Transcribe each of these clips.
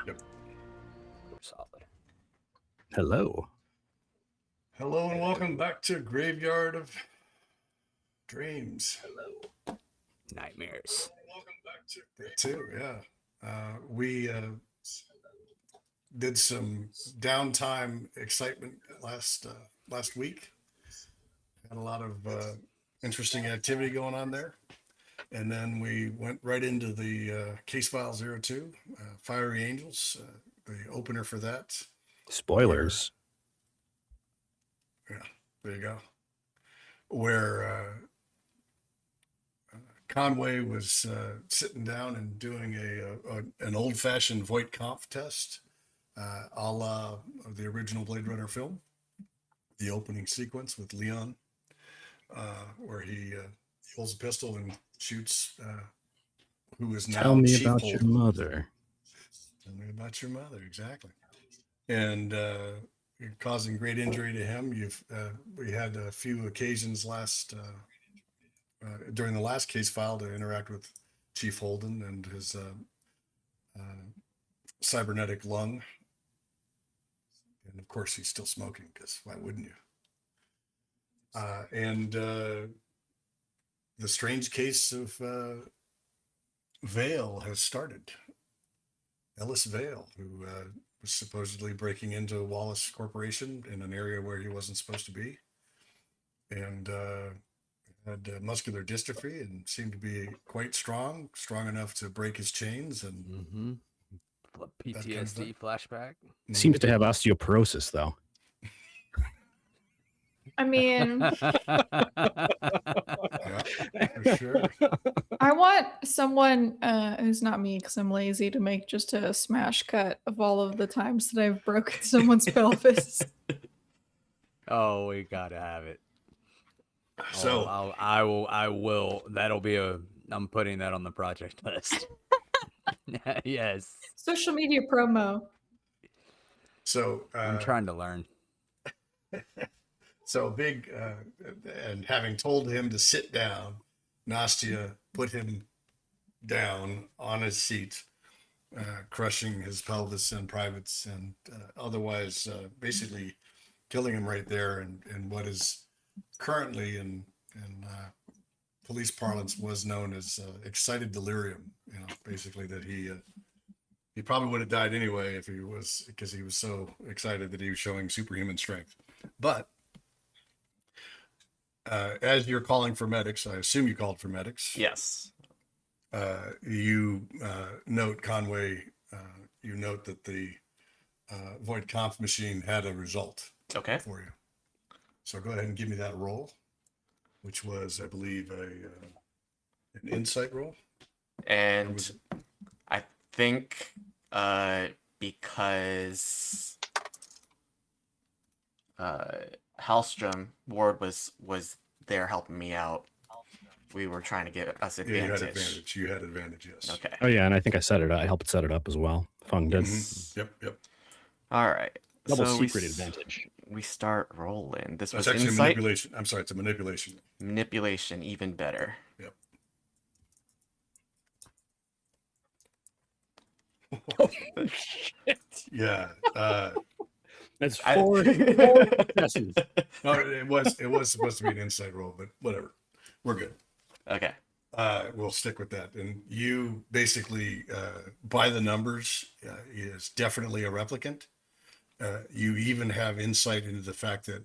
Yep. Solid. Hello. Hello and welcome back to Graveyard of Dreams. Hello. Nightmares. Welcome back to that too, yeah. We did some downtime excitement last week. Had a lot of interesting activity going on there. And then we went right into the Case File 02, Fiery Angels, the opener for that. Spoilers. Yeah, there you go. Where Conway was sitting down and doing an old-fashioned Voight-Kampff test, a la the original Blade Runner film, the opening sequence with Leon, where he holds a pistol and shoots who is now Tell me Chief about Holden. your mother. Tell me about your mother, exactly. And causing great injury to him. We had a few occasions during the last case file to interact with Chief Holden and his cybernetic lung. And of course, he's still smoking, because why wouldn't you? And the strange case of Vale has started. Ellis Vale, who was supposedly breaking into Wallace Corporation in an area where he wasn't supposed to be, and had muscular dystrophy and seemed to be quite strong enough to break his chains and PTSD flashback. Seems to have osteoporosis, though. I mean, yeah, for sure. I want someone who's not me, because I'm lazy, to make just a smash cut of all of the times that I've broken someone's pelvis. Oh, we gotta have it. So I will. That'll be I'm putting that on the project list. Yes. Social media promo. So I'm trying to learn. So big, and having told him to sit down, Nastya put him down on his seat, crushing his pelvis and privates, and otherwise basically killing him right there in what is currently in police parlance was known as excited delirium. You know, basically that he probably would have died anyway because he was so excited that he was showing superhuman strength. But as you're calling for medics, I assume you called for medics. Yes. You note, Conway, you note that the Voight-Kampff machine had a result Okay. for you. So go ahead and give me that roll, which was, I believe, an insight roll. And I think because Halstrom Ward was there helping me out, we were trying to get us advantage. You had advantage, yes. Okay. Oh, yeah, and I think I helped set it up as well. Feng did. Mm-hmm. Yep. All right. Double so secret advantage. We start rolling. This That's was actually insight. manipulation. I'm sorry, it's a manipulation. Manipulation, even better. Yep. Oh, shit. Yeah. That's four successes. No, it was supposed to be an insight roll, but whatever. We're good. Okay. We'll stick with that. And you basically, by the numbers, is definitely a replicant. You even have insight into the fact that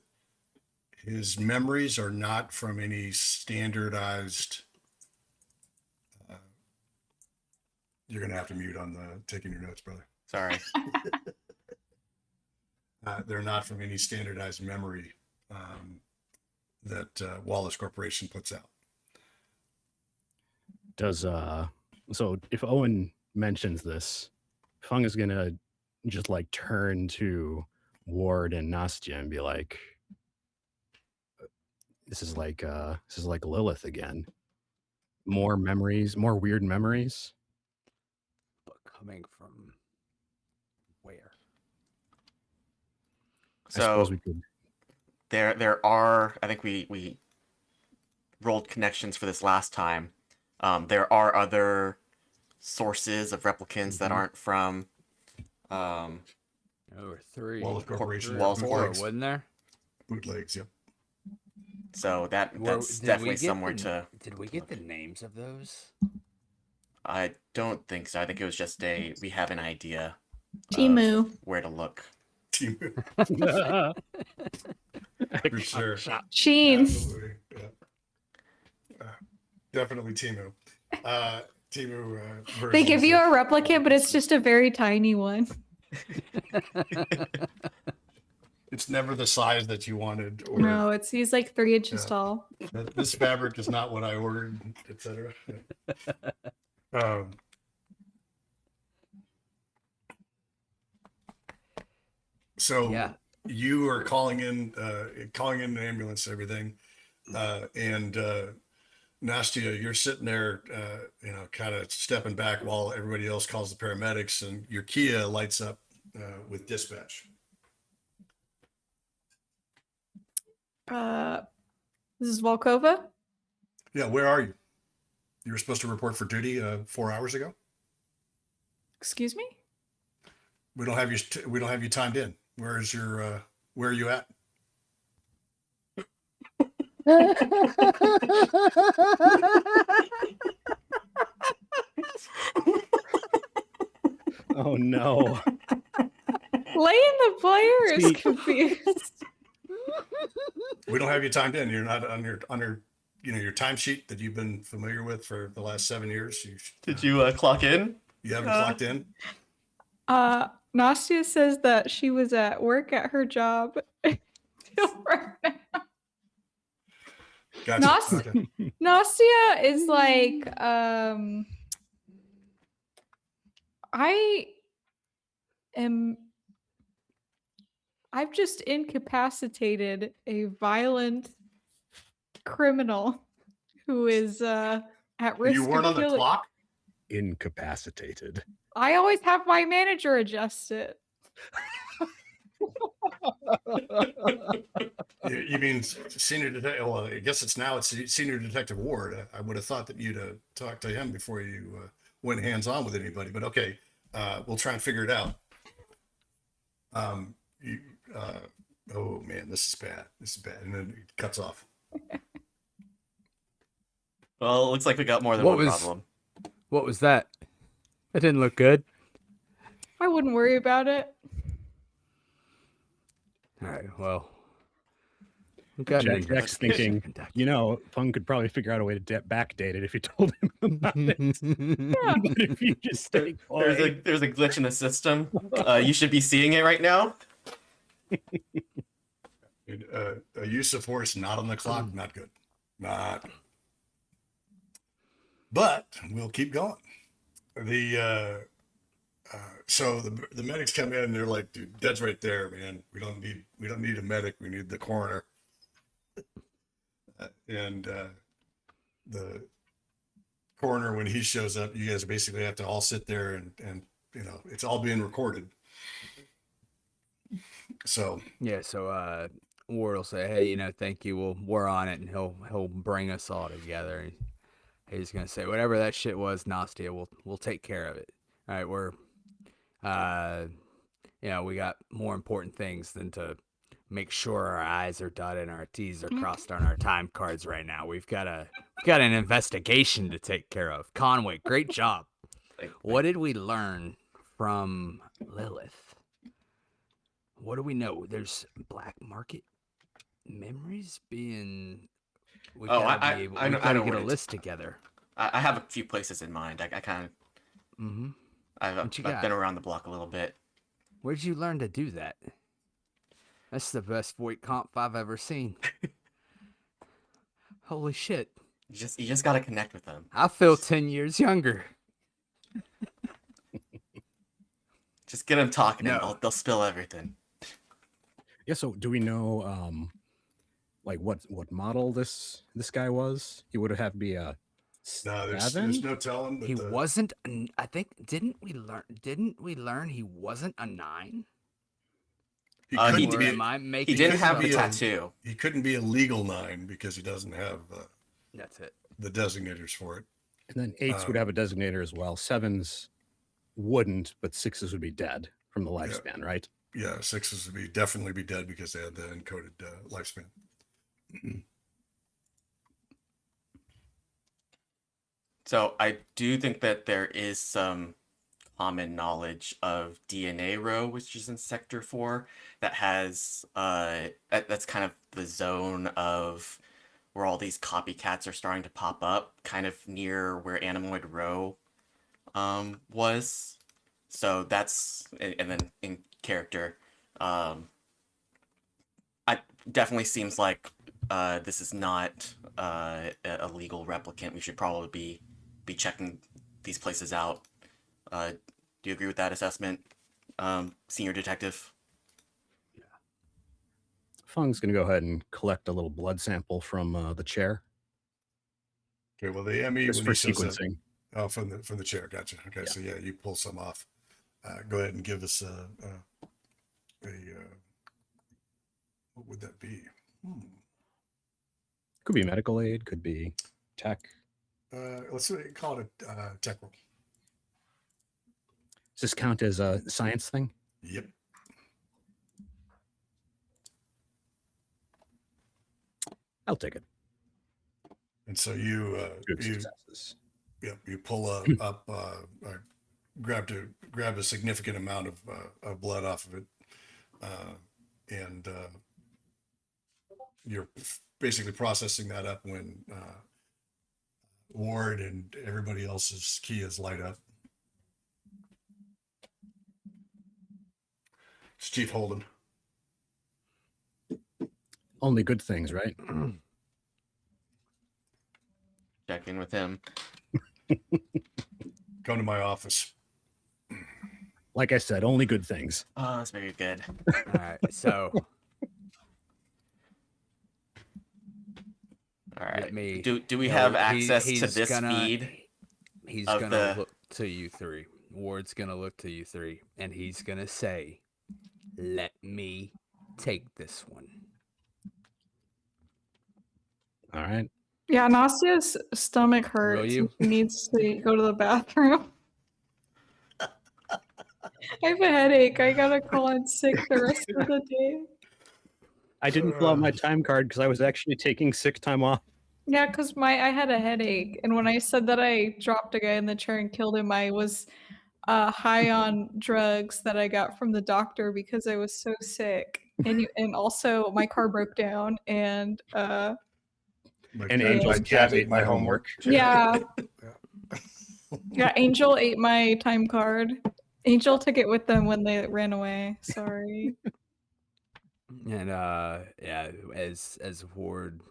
his memories are not from any standardized. You're going to have to mute on taking your notes, brother. Sorry. They're not from any standardized memory that Wallace Corporation puts out. So if Owen mentions this, Feng is gonna just like turn to Ward and Nastya and be like, this is like Lilith again. More memories, more weird memories. But coming from where? So I suppose we could. there are, I think we rolled connections for this last time. There are other sources of replicants that aren't from Or 3. Wallace Corporation. 3 or Wallace 4, bootlegs. wasn't there? Bootlegs. Yep. So that's Did we definitely get somewhere the- to. Did we get the names of those? I don't think so. I think it was just we have an idea Timu. where to look. Timu. For sure. Sheen. Absolutely. Yeah. Definitely Timu. Timu. They give versions you of- a replicant, but it's just a very tiny one. It's never the size that you wanted. Or No, he's like 3 inches Yeah. tall. this fabric is not what I ordered, etc. So Yeah. you are calling in an ambulance, and everything, and Nastya, you're sitting there, kind of stepping back while everybody else calls the paramedics, and your Kia lights up with dispatch. This is Volkova. Yeah, where are you? You were supposed to report for duty 4 hours ago. Excuse me? We don't have you timed in. Where are you at? Oh no. Laine the player is See- confused. We don't have you timed in. You're not on your timesheet that you've been familiar with for the last 7 years. Did you clock in? You haven't clocked in. Nastya says that she was at work at her job. Gotcha. Nas- Okay. Nastya is like, I've just incapacitated a violent criminal who is at risk You weren't of on the killing. clock. Incapacitated. I always have my manager adjust it. You mean senior detective? Well, I guess it's senior detective Ward. I would have thought that you'd talk to him before you went hands on with anybody. But okay, we'll try and figure it out. Oh man, this is bad. And then it cuts off. Well, it looks like we got more than What one was- problem. What was that? That didn't look good. I wouldn't worry about it. All right. Well, we got an Jack's investigation thinking, conducted. Feng could probably figure out a way to backdate it if you told him about it. But if you just stay quiet. There's a glitch in the system. You should be seeing it right now. A use of force not on the clock, not good. Not. But we'll keep going. So the medics come in and they're like, dude, Dead's right there, man. We don't need a medic. We need the coroner. And the coroner, when he shows up, you guys basically have to all sit there and it's all being recorded. So Yeah. So Ward will say, "Hey, thank you. We're on it," and he'll bring us all together. And he's gonna say, "Whatever that shit was, Nastya, we'll take care of it. All right, we're we got more important things than to make sure our I's are dotted and our T's are crossed on our time cards right now. We've got an investigation to take care of. Conway, great job. What did we learn from Lilith? What do we know? There's black market memories being. We gotta be able. I We know gotta where get a it's- list together. I have a few places in mind. I kind of. Mm-hmm. I've What you been got? around the block a little bit. Where'd you learn to do that? That's the best Voight comp I've ever seen. Holy shit! You just gotta connect with them. I feel 10 years younger. Just get them talking, and No. they'll spill everything. Yeah, so do we know like what model this guy was? He would have to be a no, there's 7? no telling. But He wasn't. I think didn't we learn he wasn't a 9? He He couldn't Or be. am I making? He didn't this have up? the be a- tattoo. He couldn't be a legal 9 because he doesn't have That's it. the designators for it. And then 8s would have a designator as well. 7s wouldn't, but 6s would be dead. from the lifespan, right? Yeah, 6s would definitely be dead because they had the encoded lifespan. So I do think that there is some common knowledge of DNA row, which is in Sector 4, that has that's kind of the zone of where all these copycats are starting to pop up, kind of near where Animoid Row was. So that's, and then in character, it definitely seems like this is not a legal replicant. We should probably be checking these places out. Do you agree with that assessment, Senior Detective? Feng's going to go ahead and collect a little blood sample from the chair. Okay, well, the ME Just when for he says that, sequencing. oh, from the chair, gotcha. Okay, Yeah. so yeah, you pull some off. Go ahead and give us what would that be? Could be medical aid, could be tech. Let's call it a tech roll. Does this count as a science thing? Yep. I'll take it. And so you Good successes. you pull up grab a significant amount of blood off of it, and you're basically processing that up when Ward and everybody else's keys light up. It's Chief Holden. Only good things, right? Check in with him. Come to my office. Like I said, only good things. Oh, that's very good. All right, so All right. me. Do we have access to he's this gonna, feed? He's of gonna the- look to you three. Ward's gonna look to you three, and he's gonna say, "Let me take this one." All right. Yeah, Nastya's stomach hurts. you? And she needs to go to the bathroom. I have a headache. I gotta call in sick the rest of the day. I didn't fill out my time card because I was actually taking sick time off. Yeah, because I had a headache, and when I said that I dropped a guy in the chair and killed him, I was high on drugs that I got from the doctor because I was so sick, and also my car broke down, and My And cat- Angel's my cat cat ate ate my my homework. yeah, yeah, Angel ate my time card. Angel took it with them when they ran away. Sorry. And yeah, as Ward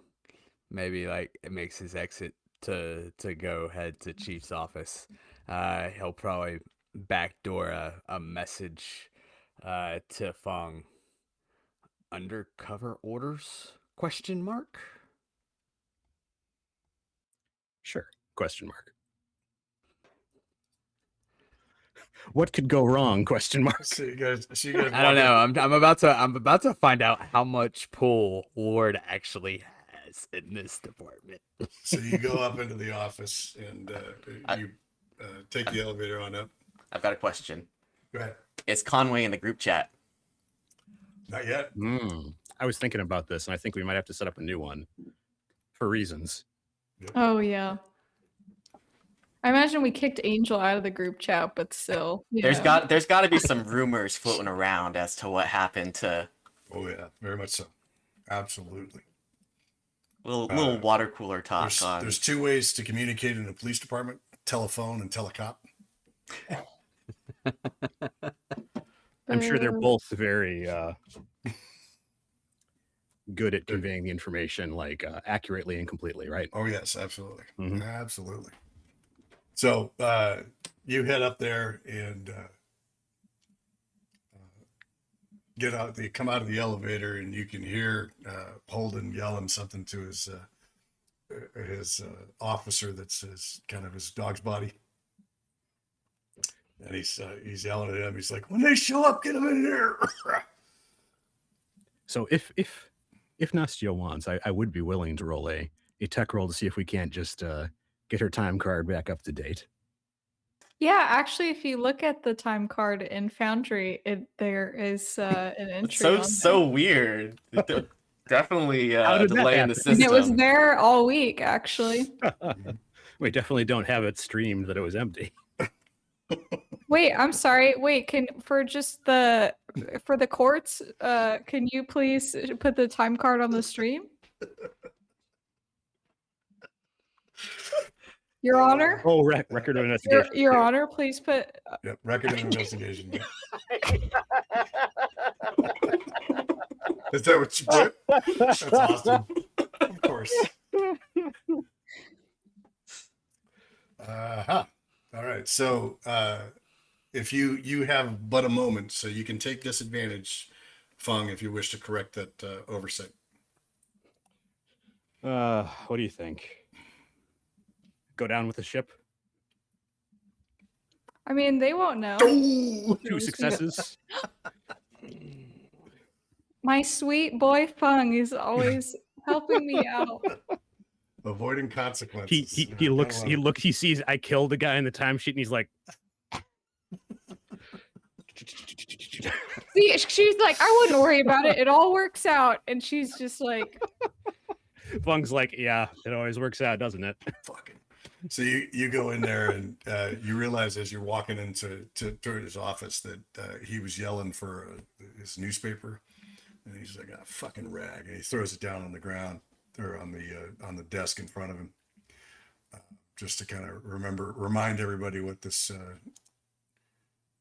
maybe like makes his exit to go head to Chief's office, he'll probably backdoor a message to Feng. Undercover orders? Question mark? Sure. Question mark. What could go wrong? Question mark. So you guys I don't know. I'm about to find out how much pull Ward actually has in this department. So you go up into the office and you take the elevator on up. I've got a question. Go ahead. Is Conway in the group chat? Not yet. I was thinking about this, and I think we might have to set up a new one for reasons. Oh yeah. I imagine we kicked Angel out of the group chat, but still. There's yeah. got to be some rumors floating around as to what happened to Oh yeah, very much so. Absolutely. little water cooler talk on. There's two ways to communicate in a police department: telephone and telecop. I'm sure they're Uh, both very good at conveying the information, like accurately and completely, right? Oh yes, absolutely, Mhm. absolutely. So you head up there and get out. They come out of the elevator, and you can hear Holden yelling something to his officer. That's his kind of his dog's body, and he's yelling at him. He's like, "When they show up, get them in here." So if Nastya wants, I would be willing to roll a tech roll to see if we can't just get her time card back up to date. Yeah, actually, if you look at the time card in Foundry, there is an entry on there. So weird. Definitely How a did that delay in the happen? And it was system. there all week, actually. We definitely don't have it streamed that it was empty. Wait, I'm sorry. Wait, for the courts, can you please put the time card on the stream? Your Honor? Oh, record of investigation. Your Honor, please put. Yep, record of investigation. Yeah. Is that what you put? That's awesome. Of course. All right. So if you have but a moment, so you can take disadvantage, Feng, if you wish to correct that oversight. What do you think? Go down with the ship? I mean, they won't know. Two successes. My sweet boy Feng is always helping me out. Avoiding consequences. He sees I killed the guy in the timesheet, and he's like, See, she's like, I wouldn't worry about it. It all works out. And she's just like, Fung's like, yeah, it always works out, doesn't it? Fucking. So you go in there and you realize as you're walking into his office that he was yelling for his newspaper, and he's like, a fucking rag, and he throws it down on the ground or on the desk in front of him, just to kind of remind everybody what this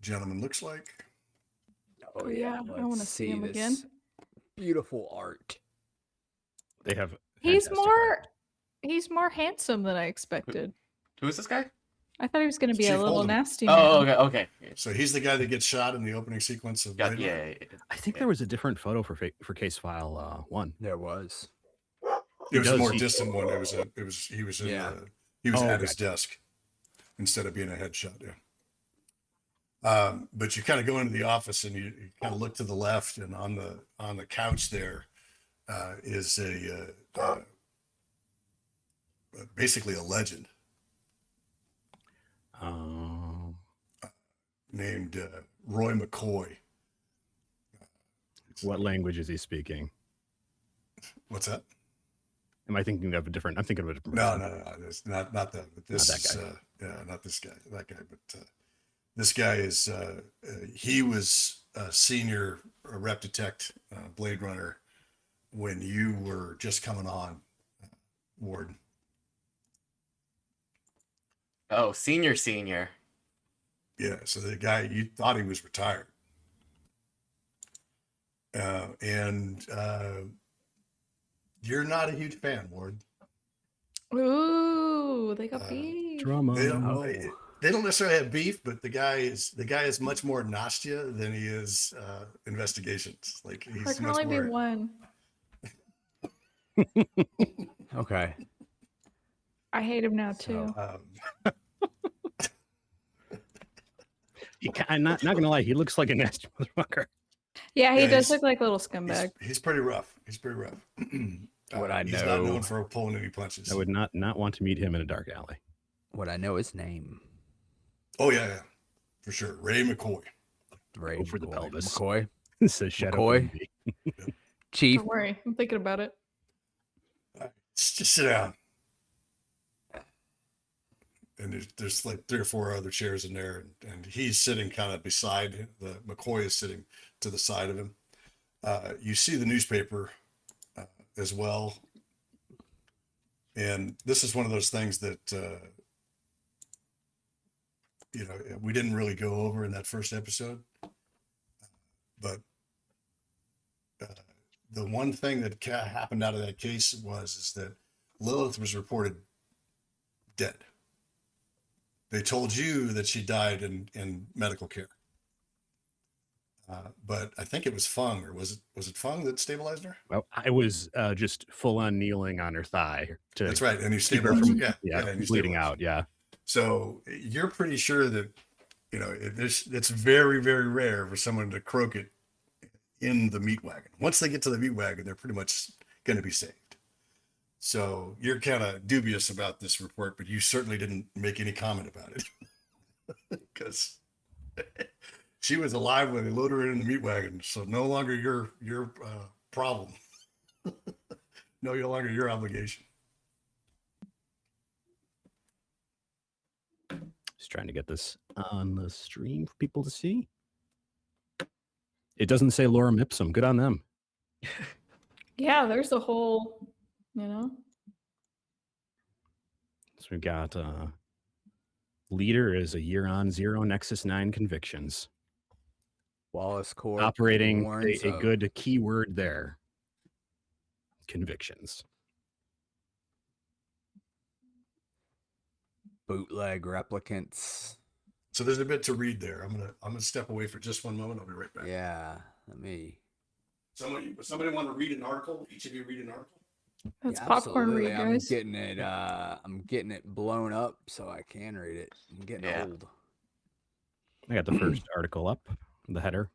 gentleman looks like. oh yeah, I want to let's see him this again. Beautiful art. They have. He's fantastic art. more handsome than I expected. Who is this guy? I thought he was going to be Chief a little Holden. nasty. Oh, man. okay. So he's the guy that gets shot in the opening sequence of Yeah, Blade Runner. I think there was a different photo for case file 1. There was. It was a does- more he- distant one. He was Yeah. at his gotcha. desk instead of being a headshot. Yeah. But you kind of go into the office and you kind of look to the left, and on the couch there is basically a legend named Roy McCoy. What language is he speaking? What's that? Am I thinking of a different? I'm thinking of a different. No, person. it's not that. But this Not that is guy. not this guy. That guy. But this guy is he was a senior rep detect Blade Runner when you were just coming on, Ward. Oh, senior. Yeah, so the guy, you thought he was retired. And you're not a huge fan, Ward. Ooh, they got beef. Drama. They don't necessarily have beef, but the guy is much more Nastya than he is investigations. Like There he's can much only be more. one. Okay. I hate him now too. I'm not gonna lie. He looks like a nasty motherfucker. Yeah, he yeah, does he's- look like a little scumbag. He's pretty rough. He's What I he's not know- known for pulling any punches. I would not want to meet him in a dark alley. What I know his name. Oh yeah, for sure. Ray McCoy. Ray Over the McCoy. pelvis. McCoy. It says Shadow. McCoy? movie. Chief. Don't worry, I'm thinking about it. Just sit down. And there's like 3 or 4 other chairs in there, and he's sitting kind of beside him. The McCoy is sitting to the side of him. You see the newspaper as well, and this is one of those things that we didn't really go over in that first episode, but the one thing that happened out of that case is that Lilith was reported dead. They told you that she died in medical care. But I think it was Feng, or was it Feng that stabilized her? Well, I was just full on kneeling on her thigh to That's right. And you keep her stabilized her. from and you bleeding stabilized out. Yeah. her. So you're pretty sure that, it's very, very rare for someone to croak it in the meat wagon. Once they get to the meat wagon, they're pretty much going to be saved. So you're kind of dubious about this report, but you certainly didn't make any comment about it. because she was alive when they loaded her in the meat wagon. So no longer your problem. No longer your obligation. Just trying to get this on the stream for people to see. It doesn't say Lorem Ipsum. Good on them. Yeah, there's a whole, you know. So we've got leader is a year on 0 Nexus 9 convictions. Wallace Corp Operating warns a of good keyword there. Convictions. bootleg replicants. So there's a bit to read there. I'm gonna step away for just one moment. I'll be right back. Yeah, let me. Somebody want to read an article? Each of you read an article. That's Yeah, popcorn absolutely. read, guys. I'm getting it blown up so I can read it. I'm getting Yeah. old. I got the first article up, the header.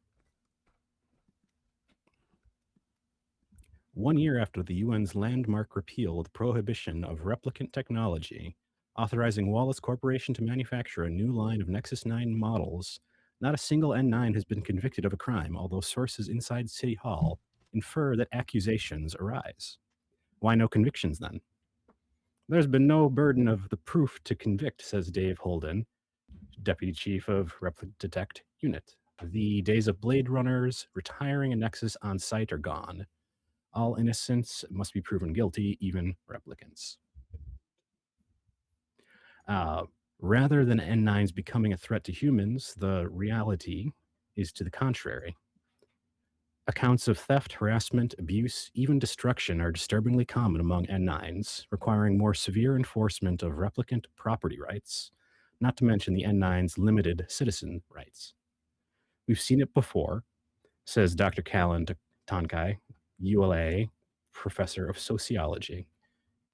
1 year after the UN's landmark repeal of the prohibition of replicant technology, authorizing Wallace Corporation to manufacture a new line of Nexus 9 models, not a single N9 has been convicted of a crime, although sources inside City Hall infer that accusations arise. Why no convictions then? There's been no burden of the proof to convict, says Dave Holden, Deputy Chief of Replicant Detect Unit. The days of Bladerunners retiring a Nexus on site are gone. All innocents must be proven guilty, even replicants. Rather than N9s becoming a threat to humans, the reality is to the contrary. Accounts of theft, harassment, abuse, even destruction are disturbingly common among N9s, requiring more severe enforcement of replicant property rights, not to mention the N9's limited citizen rights. We've seen it before, says Dr. Callan Tonkai, ULA professor of sociology.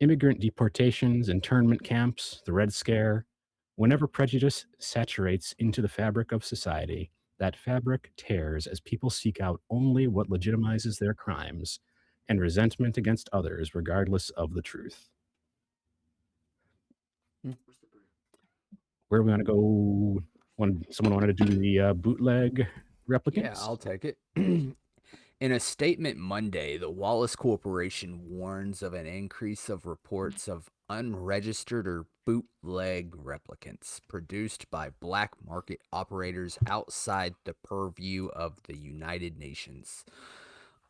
Immigrant deportations, internment camps, the Red Scare. Whenever prejudice saturates into the fabric of society, that fabric tears as people seek out only what legitimizes their crimes and resentment against others, regardless of the truth. Where do we want to go? Someone wanted to do the bootleg replicants? Yeah, I'll take it. In a statement Monday, the Wallace Corporation warns of an increase of reports of unregistered or bootleg replicants produced by black market operators outside the purview of the United Nations.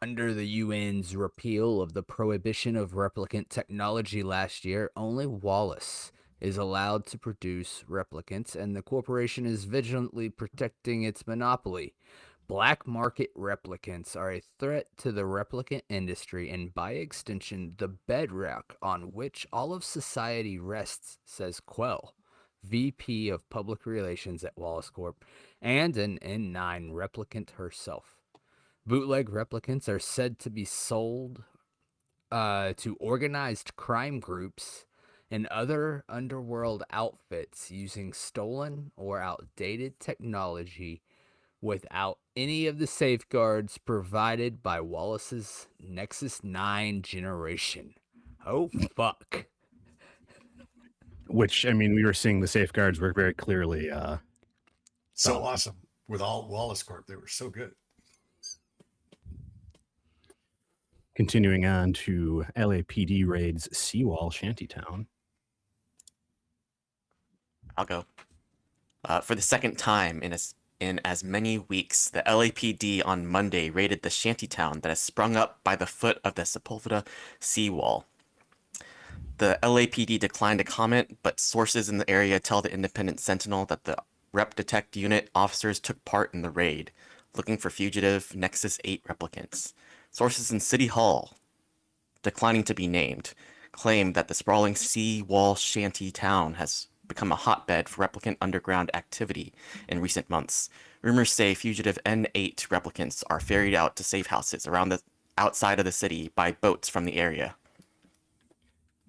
Under the UN's repeal of the prohibition of replicant technology last year, only Wallace is allowed to produce replicants, and the corporation is vigilantly protecting its monopoly. Black market replicants are a threat to the replicant industry and, by extension, the bedrock on which all of society rests, says Quell, VP of Public Relations at Wallace Corp, and an N9 replicant herself. Bootleg replicants are said to be sold to organized crime groups and other underworld outfits using stolen or outdated technology without any of the safeguards provided by Wallace's Nexus 9 generation. Oh, fuck. Which, I mean, we were seeing the safeguards were very clearly So awesome with all Wallace Corp. They were so good. Continuing on to LAPD raids Seawall Shantytown. I'll go. For the second time in as many weeks, the LAPD on Monday raided the shantytown that has sprung up by the foot of the Sepulveda seawall. The LAPD declined to comment, but sources in the area tell the Independent Sentinel that the Rep Detect Unit officers took part in the raid, looking for fugitive Nexus 8 replicants. Sources in City Hall, declining to be named, claim that the sprawling seawall shanty town has become a hotbed for replicant underground activity in recent months. Rumors say fugitive N8 replicants are ferried out to safe houses around the outside of the city by boats from the area.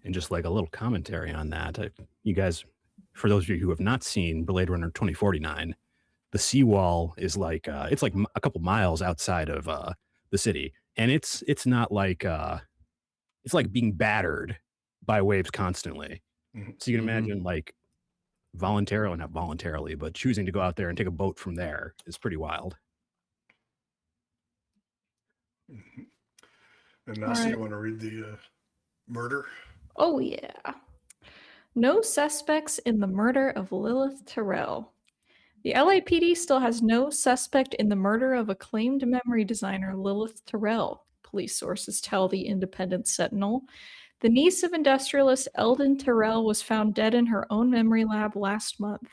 And just like a little commentary on that, you guys, for those of you who have not seen Bladerunner 2049, the seawall is like it's like a couple miles outside of the city, and it's not like it's like being battered by waves constantly. Mhm. So you can imagine like voluntarily, not voluntarily, but choosing to go out there and take a boat from there is pretty wild. Mhm. And All Nastya, right. you want to read the murder? Oh, yeah. No suspects in the murder of Lilith Terrell. The LAPD still has no suspect in the murder of acclaimed memory designer Lilith Terrell, police sources tell the Independent Sentinel. The niece of industrialist Eldon Terrell was found dead in her own memory lab last month.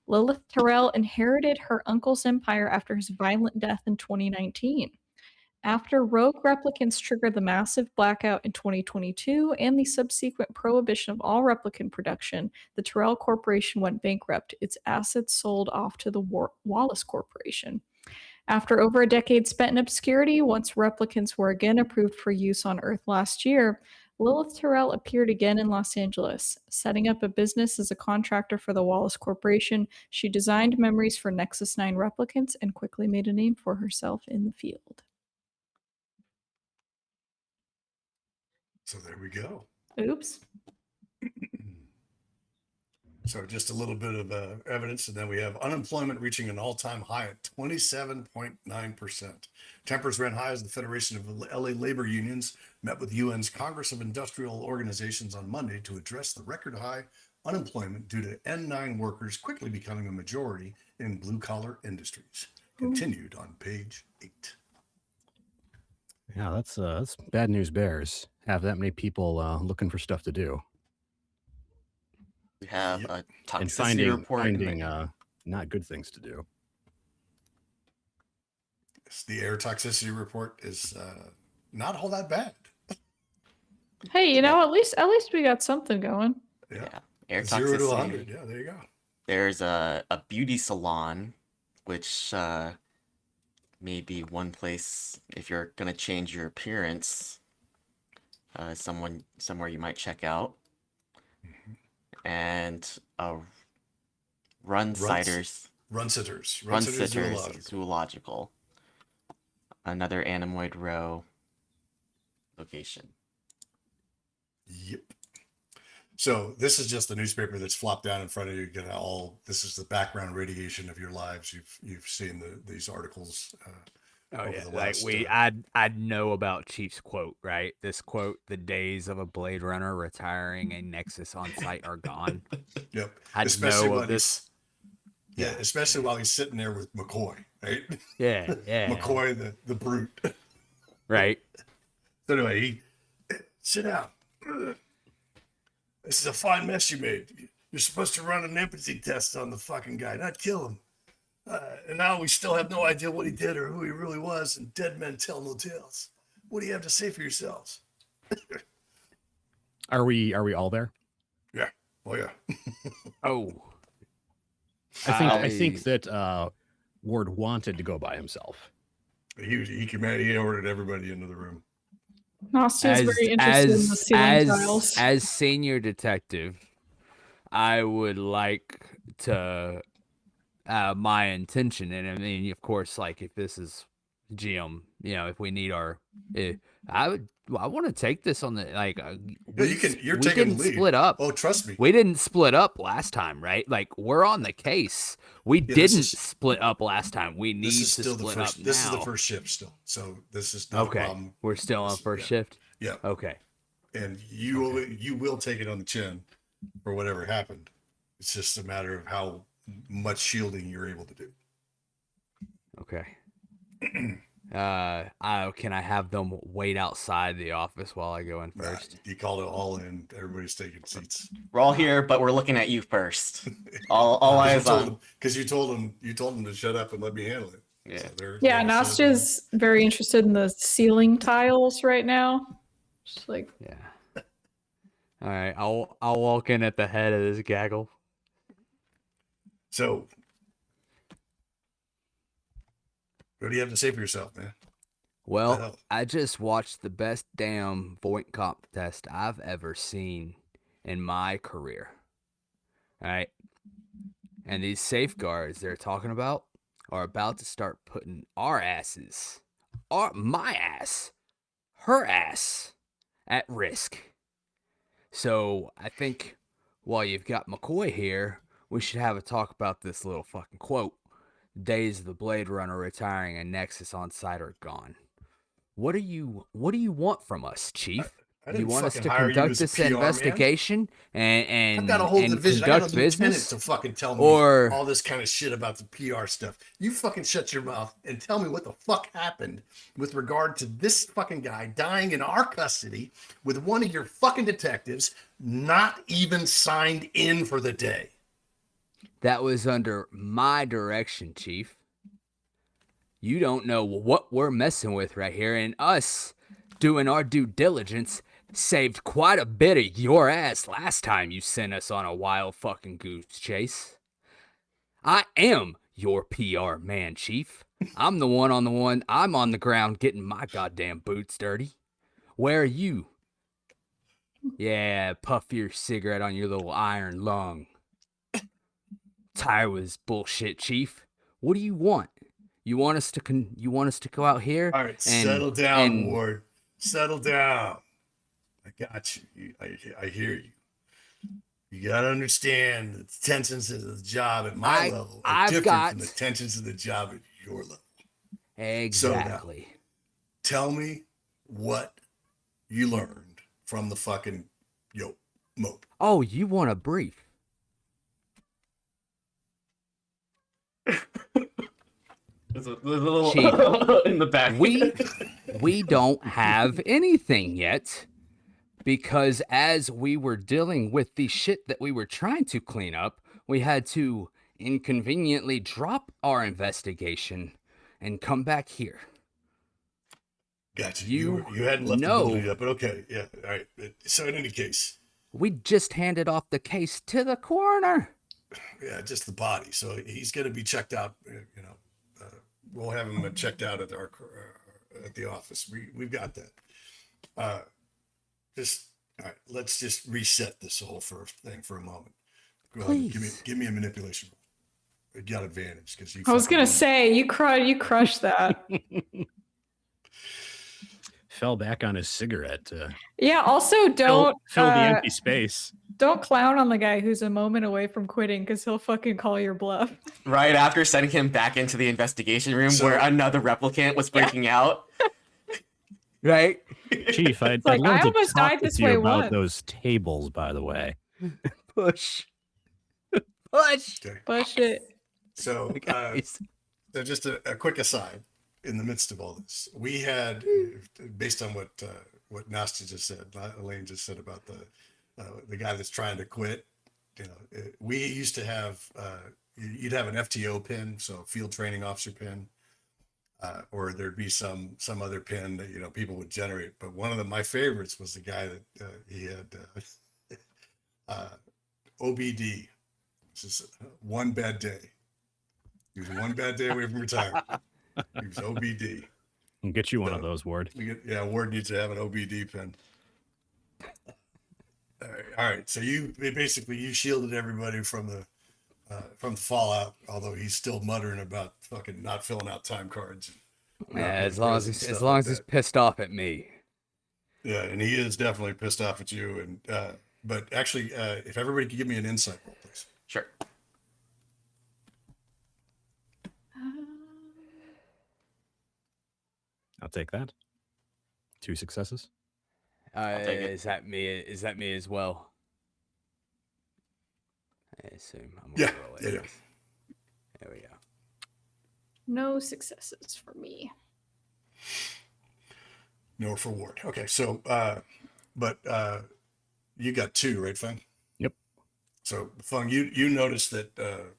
Lilith Terrell inherited her uncle's empire after his violent death in 2019. After rogue replicants triggered the massive blackout in 2022 and the subsequent prohibition of all replicant production, the Terrell Corporation went bankrupt. Its assets sold off to the Wallace Corporation. After over a decade spent in obscurity, once replicants were again approved for use on Earth last year, Lilith Terrell appeared again in Los Angeles. Setting up a business as a contractor for the Wallace Corporation, she designed memories for Nexus 9 replicants and quickly made a name for herself in the field. So there we go. Oops. So just a little bit of evidence, and then we have unemployment reaching an all-time high at 27.9%. Tempers ran high as the Federation of LA Labor Unions met with UN's Congress of Industrial Organizations on Monday to address the record high unemployment due to N9 workers quickly becoming a majority in blue-collar industries. Continued on page 8. Yeah, that's bad news bears. Have that many people looking for stuff to do. We have Yep. a And toxicity report. finding not good things to do. The air toxicity report is not all that bad. Hey, you know, at least we got something going. Yeah. Air 0 to toxicity. 100. Yeah, there you go. There's a beauty salon, which may be one place if you're gonna change your appearance. Somewhere you might check out. And run sitters zoological. Another Animoid Row location. Yep. So this is just the newspaper that's flopped down in front of you. Get this is the background radiation of your lives. You've seen these articles. Oh over yeah, the like last, I'd know about Chief's quote, right? This quote: "The days of a Bladerunner retiring a Nexus on site are gone." Yep. I'd Especially know while of this. Yeah, especially while he's sitting there with McCoy, right? Yeah, McCoy, the brute. right. So anyway, sit down. This is a fine mess you made. You're supposed to run an empathy test on the fucking guy, not kill him. And now we still have no idea what he did or who he really was, and dead men tell no tales. What do you have to say for yourselves? Are we all there? Yeah. Oh yeah. Oh, I think that Ward wanted to go by himself. He ordered everybody into the room. Nastya is very interested in the ceiling tiles. As senior detective, I would like to. My intention, and I mean, of course, like if this is GM, if we need I want to take this on the we didn't split up. Oh, trust me. We didn't split up last time, right? Like we're on the case. We didn't split up last time. We need to split up now. This is the first shift still, so this is not a problem. We're still on first shift. Yeah. Okay. And you will take it on the chin for whatever happened. It's just a matter of how much shielding you're able to do. Okay. Can I have them wait outside the office while I go in first? You called it all in. Everybody's taking seats. We're all here, but we're looking at you first. All eyes on. Because you told them to shut up and let me handle it. Yeah. So Nastya's very interested in the ceiling tiles right now. Just like yeah. All right, I'll walk in at the head of this gaggle. So, what do you have to say for yourself, man? Well, I just watched the best damn Volkova test I've ever seen in my career. All right. And these safeguards they're talking about are about to start putting my ass, her ass at risk. So I think while you've got McCoy here, we should have a talk about this little fucking quote. Days of the Bladerunner retiring and Nexus on site are gone. What do you want from us, Chief? I You didn't want us fucking to hire you conduct as a this PR man. investigation I've got a and whole division. I got conduct a lieutenant business? to fucking tell me Or all this kind of shit about the PR stuff. You fucking shut your mouth and tell me what the fuck happened with regard to this fucking guy dying in our custody with one of your fucking detectives not even signed in for the day. that was under my direction, Chief. You don't know what we're messing with right here, and us doing our due diligence saved quite a bit of your ass last time you sent us on a wild fucking goose chase. I am your PR man, Chief. I'm on the ground getting my goddamn boots dirty. Where are you? Yeah, puff your cigarette on your little iron lung. Tired with this bullshit, Chief. What do you want? You want us to go out here? All right, settle down, Ward. Settle down. I got you. I hear you. You got to understand the tensions of the job at my level are different from the tensions of the job at your level. Exactly. So now, tell me what you learned from the fucking mope. Oh, you want a brief? There's a little Chief, in the back. We don't have anything yet, because as we were dealing with the shit that we were trying to clean up, we had to inconveniently drop our investigation and come back here. Gotcha. You hadn't left the building yet, but okay. Yeah. All right. So in any case, we just handed off the case to the coroner. Yeah, just the body. So he's going to be checked out. We'll have him checked out at the office. We've got that. All right. Let's just reset this whole thing for a moment. Go ahead. Give me a manipulation roll. You got advantage because you. I was gonna say you crushed that. Fell back on his cigarette. Yeah. Also, don't fill the empty space. Don't clown on the guy who's a moment away from quitting, because he'll fucking call your bluff. Right after sending him back into the investigation room where another replicant was breaking out. Right? Chief, I'd like, love I to almost talk died with this you way about once. those tables, by the way. Push. Okay. Push it. So, so just a quick aside. In the midst of all this, we had, based on what Nastya just said, Laine just said about the guy that's trying to quit. We used to have you'd have an FTO pin, so field training officer pin, or there'd be some other pin that people would generate. But one of my favorites was the guy that he had OBD. This is one bad day. He was one bad day away from retirement. He was OBD. I'll get you one of those, Ward. Ward needs to have an OBD pin. All right. So you shielded everybody from the fallout, although he's still muttering about fucking not filling out time cards. Yeah, as long as he's pissed off at me. Yeah, and he is definitely pissed off at you. And but actually, if everybody could give me an insight roll, please. Sure. I'll take that. 2 successes. I'll take it. Is that me as well? I assume I'm Yeah. roll it. Yeah. There we go. No successes for me. No for Ward. Okay, so but you got 2, right, Feng? Yep. So Feng, you noticed that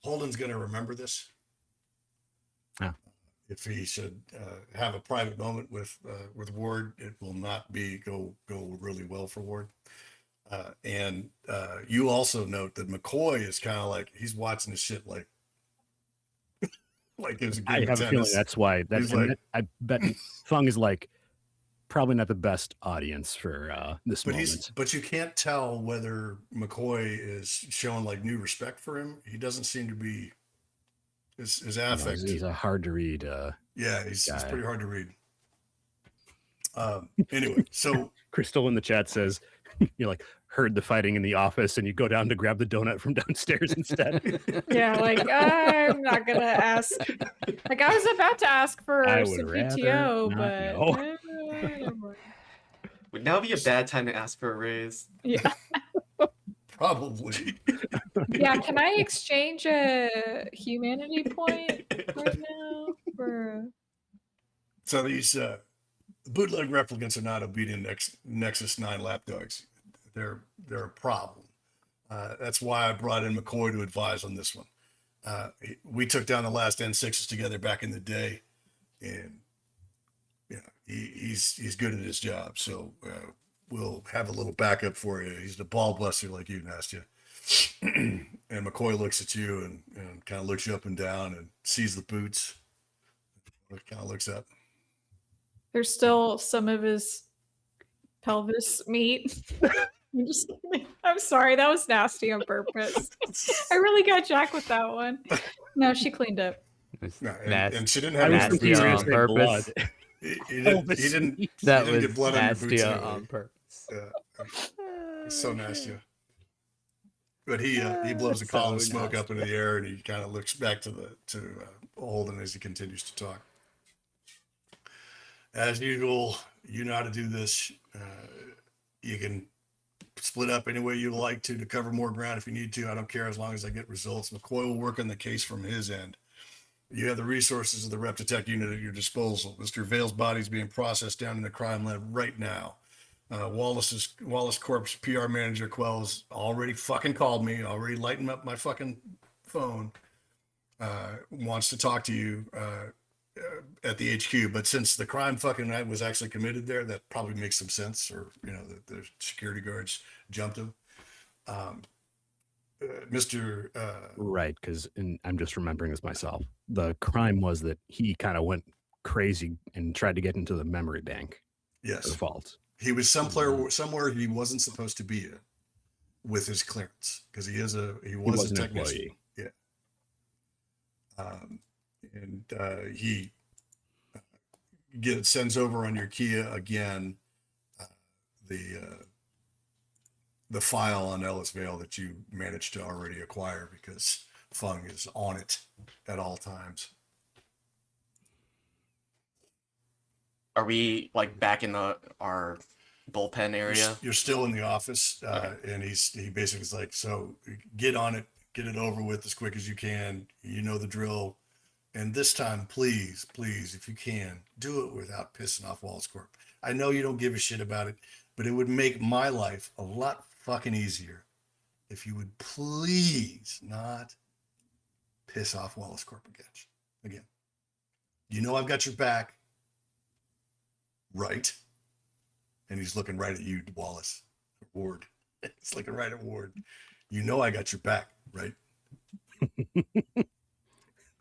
Holden's going to remember this. Yeah. If he should have a private moment with Ward, it will not go really well for Ward. And you also note that McCoy is kind of like he's watching this shit like there's a game I of have a feeling tennis. that's why. I bet Feng is probably not the best audience for this moment. But you can't tell whether McCoy is showing new respect for him. He doesn't seem to be. His affect. He's a hard to read. He's pretty hard to read. Anyway, so Crystal in the chat says You like heard the fighting in the office, and you go down to grab the donut from downstairs instead. Yeah, like I'm not gonna ask. Like I was about to ask for I would some rather PTO, not but know. never mind. Would now be a bad time to ask for a raise? Yeah, Probably. yeah. Can I exchange a humanity point right now for? So these bootleg replicants are not obedient Nexus 9 lapdogs. They're a problem. That's why I brought in McCoy to advise on this one. We took down the last N6s together back in the day, and he's good at his job. So we'll have a little backup for you. He's the ball buster like you, Nastya. And McCoy looks at you and kind of looks you up and down and sees the boots. Kind of looks up. There's still some of his pelvis meat. I'm just kidding. I'm sorry, that was nasty on purpose. I really got Jack with that one. No, she cleaned up. No, Nasty. and she didn't I have was any thinking you were on gonna say purpose. blood. He Pelvis didn't. meat. That didn't get was blood on your boots nasty anyway. on purpose. It's so nasty. But he blows a column of So smoke up nasty. into the air, and he kind of looks back to Holden as he continues to talk. As usual, you know how to do this. You can split up any way you like to cover more ground if you need to. I don't care as long as I get results. McCoy will work on the case from his end. You have the resources of the Rep Detect unit at your disposal. Mr. Vale's body is being processed down in the crime lab right now. Wallace Corp's PR manager, Quell, has already fucking called me, already lightened up my fucking phone. Wants to talk to you at the HQ, but since the crime fucking night was actually committed there, that probably makes some sense. Or the security guards jumped him. Mr. Right, because I'm just remembering this myself. The crime was that he kind of went crazy and tried to get into the memory bank. Yes, For fault. he was somewhere he wasn't supposed to be in with his clearance because he was a an technician. employee. Yeah. And he sends over on your Kia again the file on Ellis Vale that you managed to already acquire because Feng is on it at all times. Are we like back in our bullpen area? You're still in the office, and he basically is like, so get on it, get it over with as quick as you can. You know the drill. And this time, please, if you can, do it without pissing off Wallace Corp. I know you don't give a shit about it, but it would make my life a lot fucking easier if you would please not piss off Wallace Corp again. You know I've got your back, right? And he's looking right at you, Wallace. Ward. He's looking right at Ward. You know I got your back, right?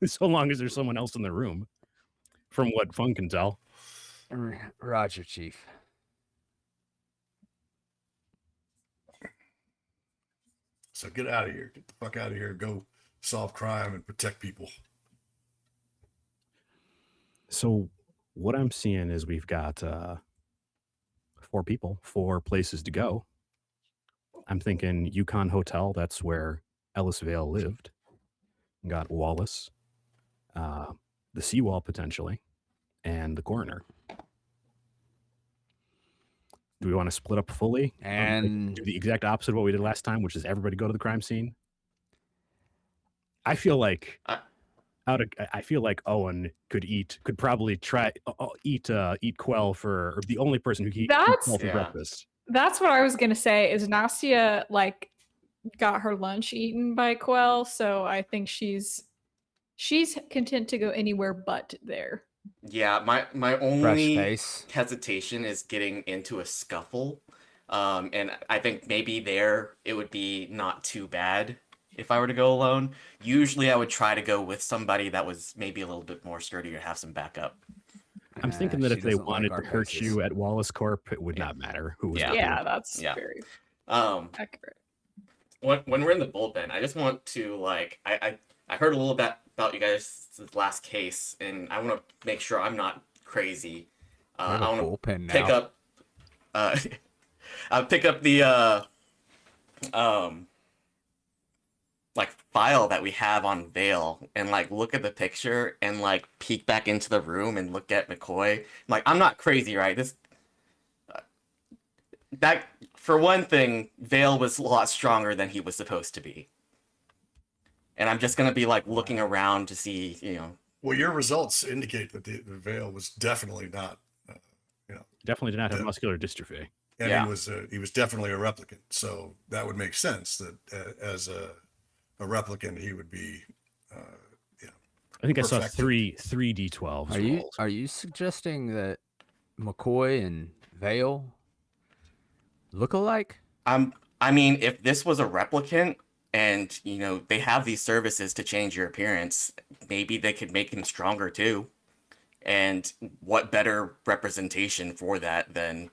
So long as there's someone else in the room, from what Feng can tell. Roger, Chief. So get out of here. Get the fuck out of here. Go solve crime and protect people. So what I'm seeing is we've got 4 people, 4 places to go. I'm thinking Yukon Hotel. That's where Ellis Vale lived. Got Wallace, the seawall potentially, and the coroner. Do we want to split up fully And do the exact opposite of what we did last time, which is everybody go to the crime scene? I feel like I feel like Owen could probably try eat Quell or the only person who can eat Quell for breakfast. That's what I was gonna say. Is Nastya like got her lunch eaten by Quell, so I think she's content to go anywhere but there. Yeah, my fresh only face. hesitation is getting into a scuffle. And I think maybe there it would be not too bad if I were to go alone. Usually I would try to go with somebody that was maybe a little bit more sturdy or have some backup. I'm thinking that She if they doesn't like wanted our to hurt faces. you at Wallace Corp, it would not matter who was Yeah. there. Yeah, that's Yeah. very accurate. When we're in the bullpen, I just want to like I heard a little bit about you guys' last case, and I want to make sure I'm not crazy. I want to bullpen pick now. up I'll pick up the like file that we have on Vale and like look at the picture and like peek back into the room and look at McCoy. Like, I'm not crazy, right? This that for one thing, Vale was a lot stronger than he was supposed to be. And I'm just gonna be like looking around to see, Well, your results indicate that the Vale was definitely not, Definitely did not have muscular dystrophy. and Yeah. he was definitely a replicant. So that would make sense that as a replicant, he would be, I think I saw perfected. three D12s. Are you suggesting that McCoy and Vale look alike? I mean, if this was a replicant and, they have these services to change your appearance, maybe they could make him stronger too. And what better representation for that than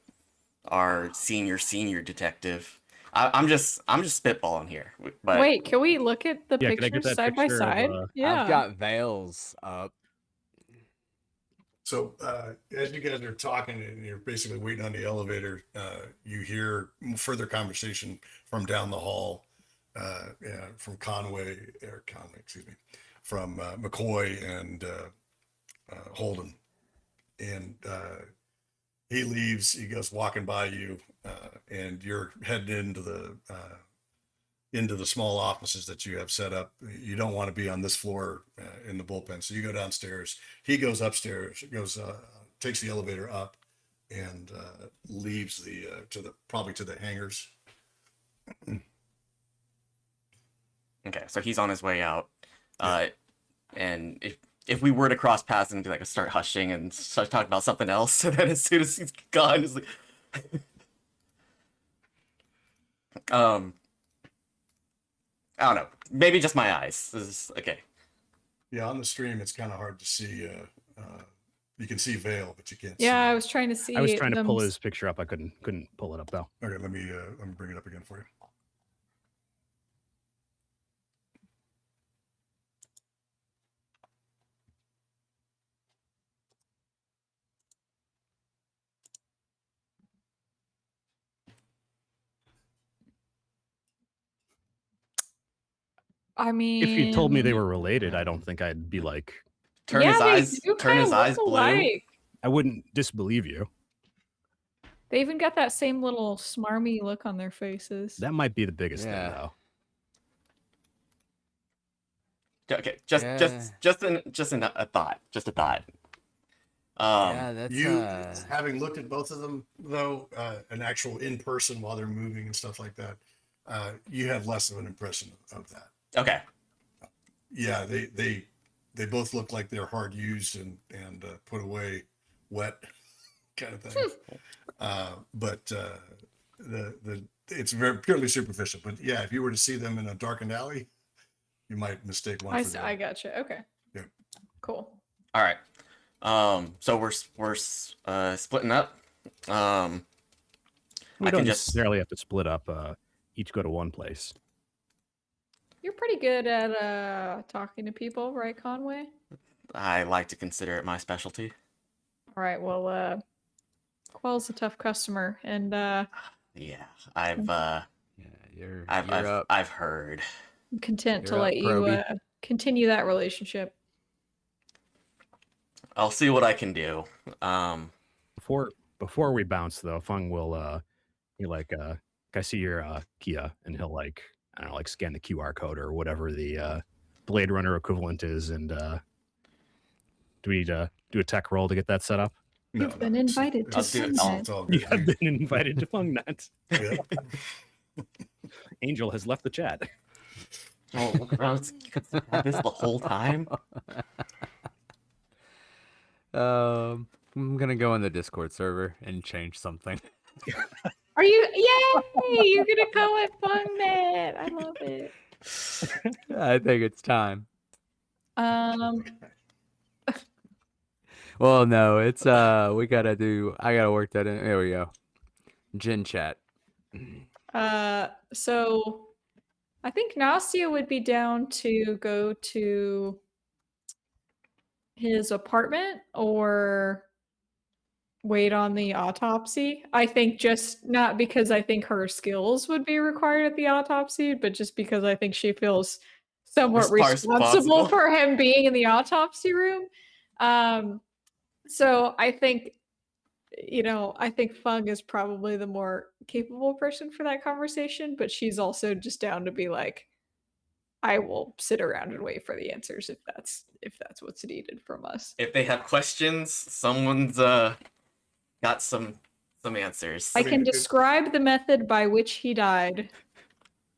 our senior detective? I'm just spitballing here. But Wait, can we look at the Yeah, can I get pictures that side by picture of, side? Yeah. I've got Vale's up. So as you guys are talking and you're basically waiting on the elevator, you hear further conversation from down the hall, from Conway, excuse me, from McCoy and Holden. And he leaves, he goes walking by you, and you're heading into the small offices that you have set up. You don't want to be on this floor in the bullpen. So you go downstairs. He goes upstairs, takes the elevator up and leaves probably to the hangars. okay, so he's on his way out. And if we were to cross paths and be like start hushing and start talking about something else, so then as soon as he's gone, it's like I don't know. Maybe just my eyes. This is okay. Yeah, on the stream, it's kind of hard to see. You can see Vale, but you can't. Yeah, see. I was trying to see. I was trying to them pull his picture up. I couldn't pull it up though. Okay, let me bring it up again for you. I mean, If you told me they were related, I don't think I'd be like, Turn yeah, his they eyes. do Turn kinda his look eyes blue. alike. I wouldn't disbelieve you. They even got that same little smarmy look on their faces. That might be the biggest thing Yeah. though. Okay, just a thought. Just a thought. Yeah, that's You having looked at both of them though, an actual in person while they're moving and stuff like that, you have less of an impression of that. Okay. Yeah, they both look like they're hard used and put away wet kind of thing. But it's very purely superficial. But yeah, if you were to see them in a darkened alley, you might mistake one for the I other. gotcha. Okay. Yeah. Cool. All right. So we're splitting up. We I don't can just necessarily have to split up. Each go to one place. You're pretty good at talking to people, right, Conway? I like to consider it my specialty. All right. Well, Quell's a tough customer, and Yeah, I've you're I've up. I've heard. I'm content to You're up, let you Proby. continue that relationship. I'll see what I can do. Before we bounce though, Feng will he like I see your Kia, and he'll like, I don't know, like scan the QR code or whatever the Bladerunner equivalent is, and do we need to do a tech roll to get that set up? No, You've been invited to I'll do it. Sunset. It's all You good. have been invited to Feng Nut. Yeah. Angel has left the chat. Oh, you could have this the whole time. I'm gonna go in the Discord server and change something. Are you? Yay! You're gonna go at FunNet. I love it. I think it's time. Well, no, it's I gotta work that in. There we go. Gen chat. So I think Nastya would be down to go to his apartment, or wait on the autopsy. I think just not because I think her skills would be required at the autopsy, but just because I think she feels somewhat responsible Responsible. for him being in the autopsy room. So I think, I think Feng is probably the more capable person for that conversation, but she's also just down to be like, I will sit around and wait for the answers if that's what's needed from us. If they have questions, someone's got some answers. I mean, can describe the method by which he died.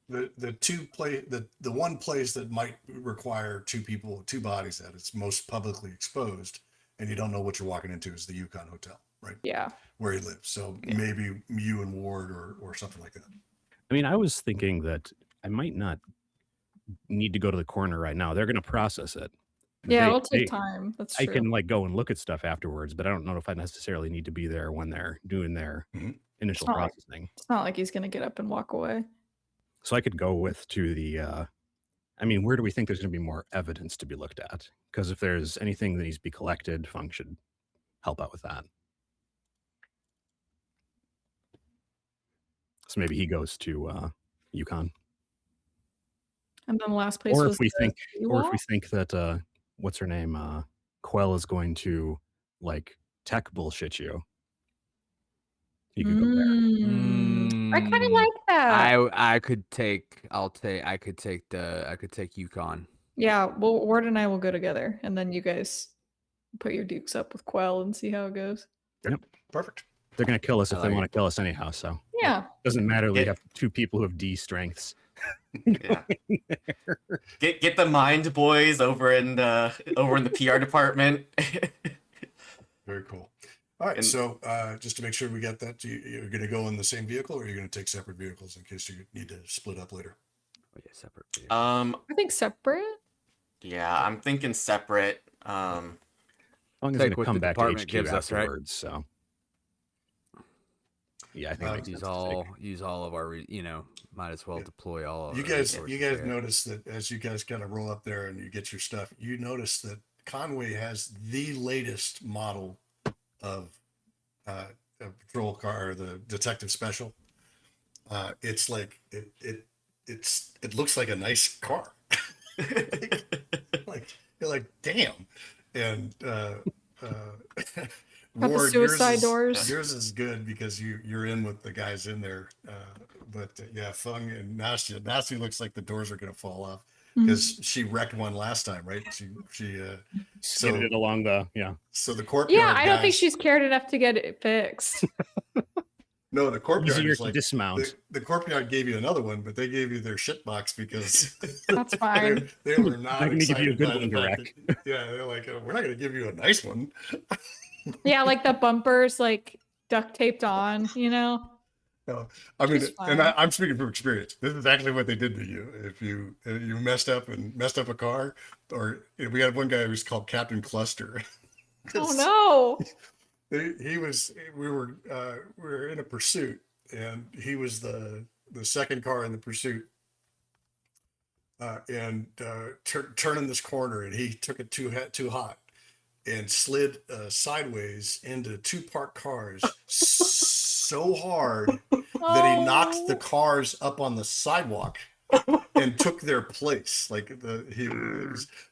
The one place that might require two bodies that it's most publicly exposed, and you don't know what you're walking into, is the Yukon Hotel, right? Yeah. Where he lives. So Yeah. maybe you and Ward or something like that. I mean, I was thinking that I might not need to go to the coroner right now. They're going to process it. Yeah, it'll take time. That's I true. can like go and look at stuff afterwards, but I don't know if I necessarily need to be there when they're doing their initial not like- processing. It's not like he's gonna get up and walk away. So I could go to the, I mean, where do we think there's going to be more evidence to be looked at? Because if there's anything that needs to be collected, Feng should help out with that. So maybe he goes to Yukon. And then the last place Or was if we the think seawall? that what's her name, Quell is going to like tech bullshit you. You could go there. I kind of like that. I could take Yukon. Yeah, well, Ward and I will go together, and then you guys put your dukes up with Quell and see how it goes. Perfect. They're gonna kill us I if they like want to kill us anyhow. So Yeah. doesn't matter. We Yeah. have two people who have D strengths. Yeah. Get the mind boys over in the PR department. Very cool. All right. And- So just to make sure we got that, you're going to go in the same vehicle, or you're going to take separate vehicles in case you need to split up later? Oh, yeah, separate. I think separate. Yeah, I'm thinking separate. Feng is Take gonna what come the back to department HQ gives us, right? afterwards. So yeah, I think it makes sense to take- Use all of our might as well Yeah. deploy all of You our guys resources there. notice that as you guys kind of roll up there and you get your stuff, you notice that Conway has the latest model of a patrol car, or the detective special. It's like it looks like a nice car. like you're like, damn. And Got the suicide doors. Yours is good because you're in with the guys in there. But yeah, Feng and Nastya. Nastya looks like the doors are gonna fall off because she wrecked one last time, right? She skidded it along the So the courtyard. Yeah, I don't think guys- she's cared enough to get it fixed. No, the courtyard easier is to like dismount. the courtyard gave you another one, but they gave you their shit box because That's fine. they were not They're gonna give you a excited good by the one to fact that- yeah, they're like, we're not going to give you a nice one. Yeah, like the bumpers, like duct taped on. No, I mean, Just and fine. I'm speaking from experience. This is actually what they did to you. If you messed up a car, or we had one guy who's called Captain Cluster. Oh no! we were in a pursuit, and he was the second car in the pursuit, and turning this corner, and he took it too hot and slid sideways into two parked cars so hard that he knocked the cars up on the sidewalk and took their place.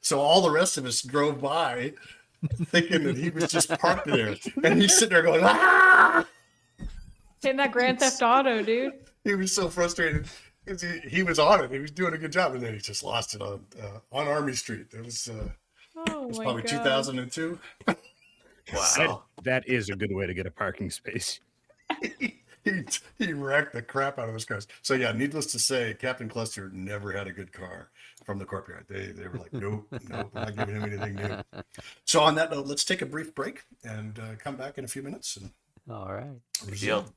So all the rest of us drove by thinking that he was just parked there, and he's sitting there going, ah! Hitting that Grand Theft Auto, dude. He was so frustrated because he was on it. He was doing a good job, and then he just lost it on Army Street. It was Oh my probably god. 2002. Wow. That is a good way to get a parking space. He wrecked the crap out of those cars. So yeah, needless to say, Captain Cluster never had a good car from the courtyard. They were like, nope, we're not giving him anything new. So on that note, let's take a brief break and come back in a few minutes and All right. resume. Deal.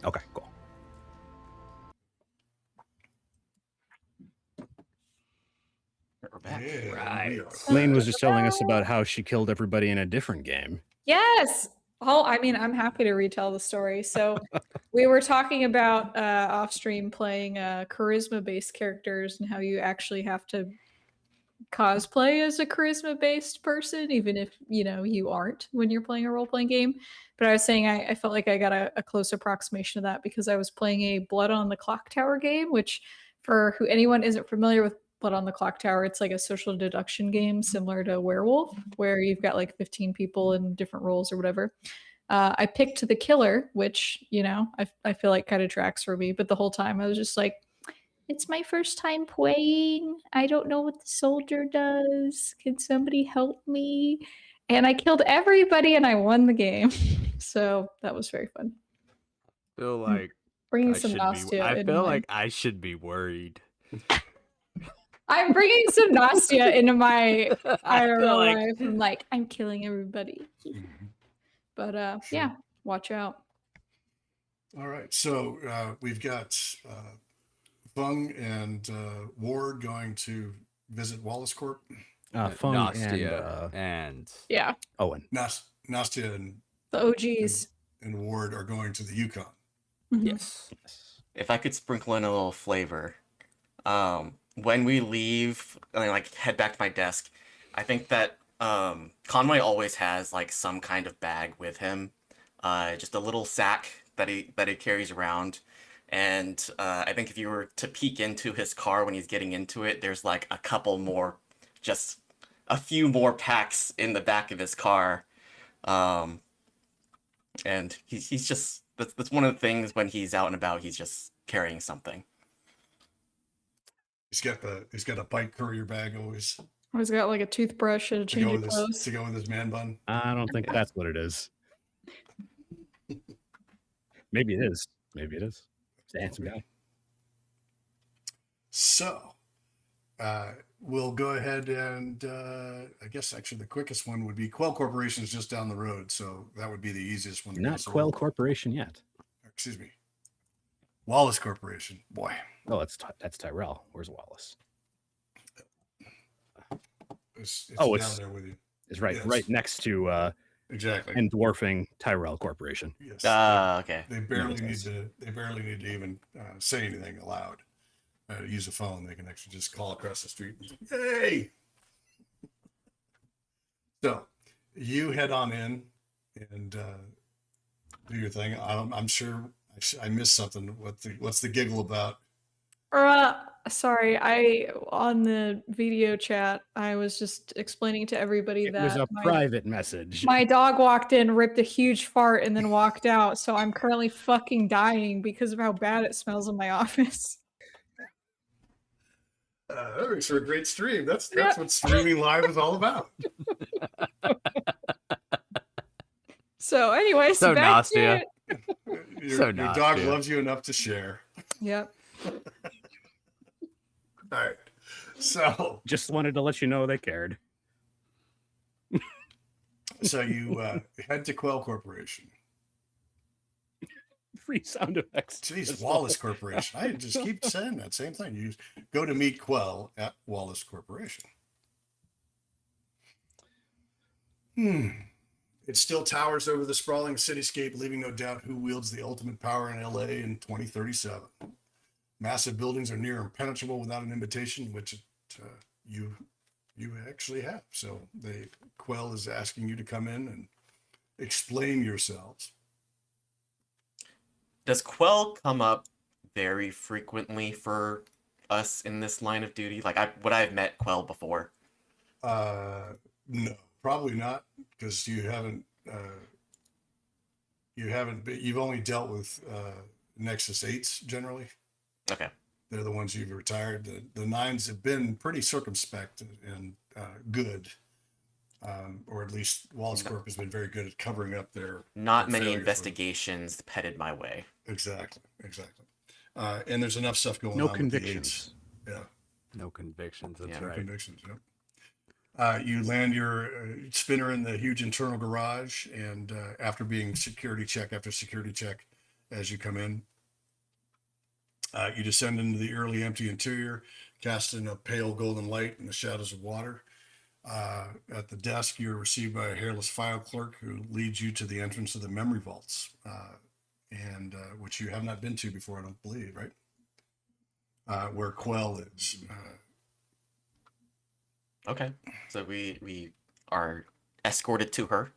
Okay, cool. We're back. And Right. we are Laine was back. just telling us about how she killed everybody in a different game. Yes. Oh, I mean, I'm happy to retell the story. So we were talking about off stream playing charisma based characters and how you actually have to cosplay as a charisma based person, even if you aren't when you're playing a role playing game. But I was saying I felt like I got a close approximation of that because I was playing a Blood on the Clock Tower game, which for who anyone isn't familiar with Blood on the Clock Tower, it's like a social deduction game similar to Werewolf, where you've got like 15 people in different roles or whatever. I picked the killer, which I feel like kind of tracks for me. But the whole time I was just like, it's my first time playing. I don't know what the soldier does. Can somebody help me? And I killed everybody and I won the game. So that was very fun. I feel like Bringing I some should be. Nastya I into feel my- like I should be worried. I'm bringing some Nastya into my I feel IRL like life. I'm like, I'm killing everybody. But Sure. yeah, watch out. All right. So we've got Feng and Ward going to visit Wallace Corp. Feng Nastya and and Yeah, Owen. Nastya and, the OGs. and Ward are going to the Yukon. Mhm. yes. If I could sprinkle in a little flavor, when we leave and like head back to my desk, I think that Conway always has like some kind of bag with him, just a little sack that he carries around. And I think if you were to peek into his car when he's getting into it, there's like just a few more packs in the back of his car. And he's just that's one of the things when he's out and about, he's just carrying something. He's got a bike courier bag always He's got like a toothbrush and a to change go of with clothes. his man bun. I don't think that's what it is. Maybe it is. Maybe it is. He's a handsome guy. So we'll go ahead and I guess actually the quickest one would be Quell Corporation is just down the road, so that would be the easiest one. to Not cross over. Quell Corporation yet. Excuse me, Wallace Corporation. Boy, Oh, that's Tyrell. Where's Wallace? it's Oh, down it's- there with you. Is right Yes. right next to Exactly. and dwarfing Tyrell Corporation. Yes. Okay. They barely it need does. to. They barely need to even say anything aloud. Use a phone. They can actually just call across the street. Hey. So you head on in and do your thing. I'm sure I missed something. What's the giggle about? Sorry, on the video chat, I was just explaining to everybody It was that a private message. my dog walked in, ripped a huge fart, and then walked out. So I'm currently fucking dying because of how bad it smells in my office. That makes for a great stream. That's Yeah. what streaming live is all about. So, anyways, So back to Nastya. it. Your dog Nastya. loves you enough to share. Yep. All right. So Just wanted to let you know they cared. you head to Quell Corporation. Free sound effects. Jeez, as Wallace well. Corporation. I just keep saying that same thing. You go to meet Quell at Wallace Corporation. It still towers over the sprawling cityscape, leaving no doubt who wields the ultimate power in LA in 2037. Massive buildings are near impenetrable without an invitation, which you actually have. So Quell is asking you to come in and explain yourselves. Does Quell come up very frequently for us in this line of duty? Like, would I have met Quell before? No, probably not, because you haven't. You've only dealt with Nexus 8s generally. Okay. They're the ones you've retired. The 9s have been pretty circumspect and good, or at least Wallace Corp has been very good at covering up their. Not their many failures. investigations headed my way. Exactly. And there's enough stuff going No on. convictions. With the 8s. Yeah. No convictions. That's Yeah. No right. convictions. Yep. You land your spinner in the huge internal garage, and after being security check after security check, as you come in. You descend into the early empty interior, casting a pale golden light in the shadows of water. At the desk, you're received by a hairless file clerk who leads you to the entrance of the memory vaults, and which you have not been to before, I don't believe, right? Where Quell is. Okay, so we are escorted to her.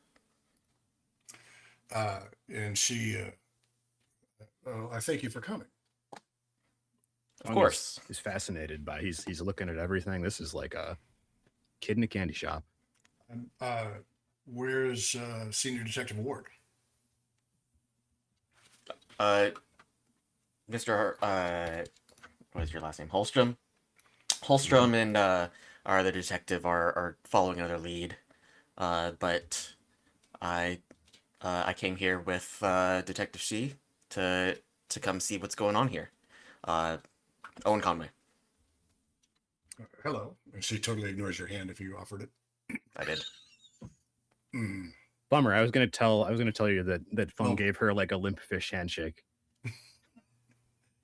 And she, I thank you for coming. Of course. He's fascinated by. He's looking at everything. This is like a kid in a candy shop. Where's Senior Detective Ward? Mr. What is your last name? Halstrom. Halstrom and our other detective are following another lead. But I came here with Detective C to come see what's going on here. Owen Conway. Hello. And she totally ignores your hand if you offered it. I did. Bummer. I was gonna tell you that Feng Oh. gave her like a limp fish handshake.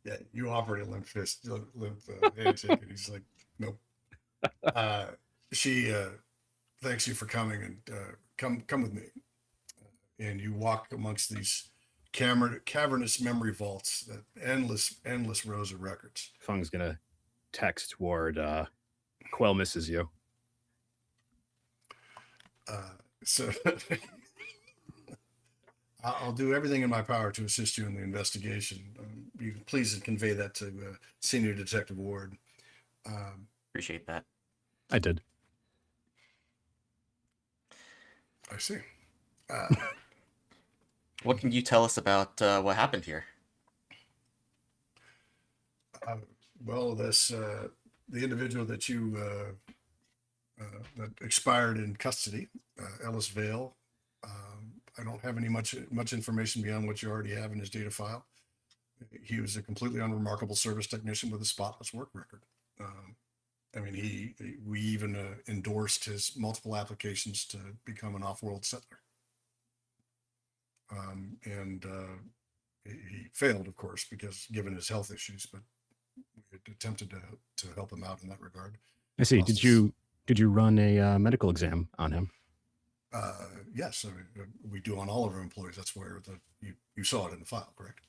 Yeah, you offered a limp handshake, and he's like, nope. She thanks you for coming, and come with me. And you walk amongst these cavernous memory vaults, that endless rows of records. Feng's gonna text Ward, Quell misses you. So I'll do everything in my power to assist you in the investigation. You can please convey that to Senior Detective Ward. Appreciate that. I did. I see. What can you tell us about what happened here? Well, this the individual that you that expired in custody, Ellis Vale. I don't have any much information beyond what you already have in his data file. He was a completely unremarkable service technician with a spotless work record. I mean, we even endorsed his multiple applications to become an off-world settler. And he failed, of course, because given his health issues, but we had attempted to help him out in that regard. I see. Process. Did you run a medical exam on him? Yes, I mean, we do on all of our employees. That's where you saw it in the file, correct?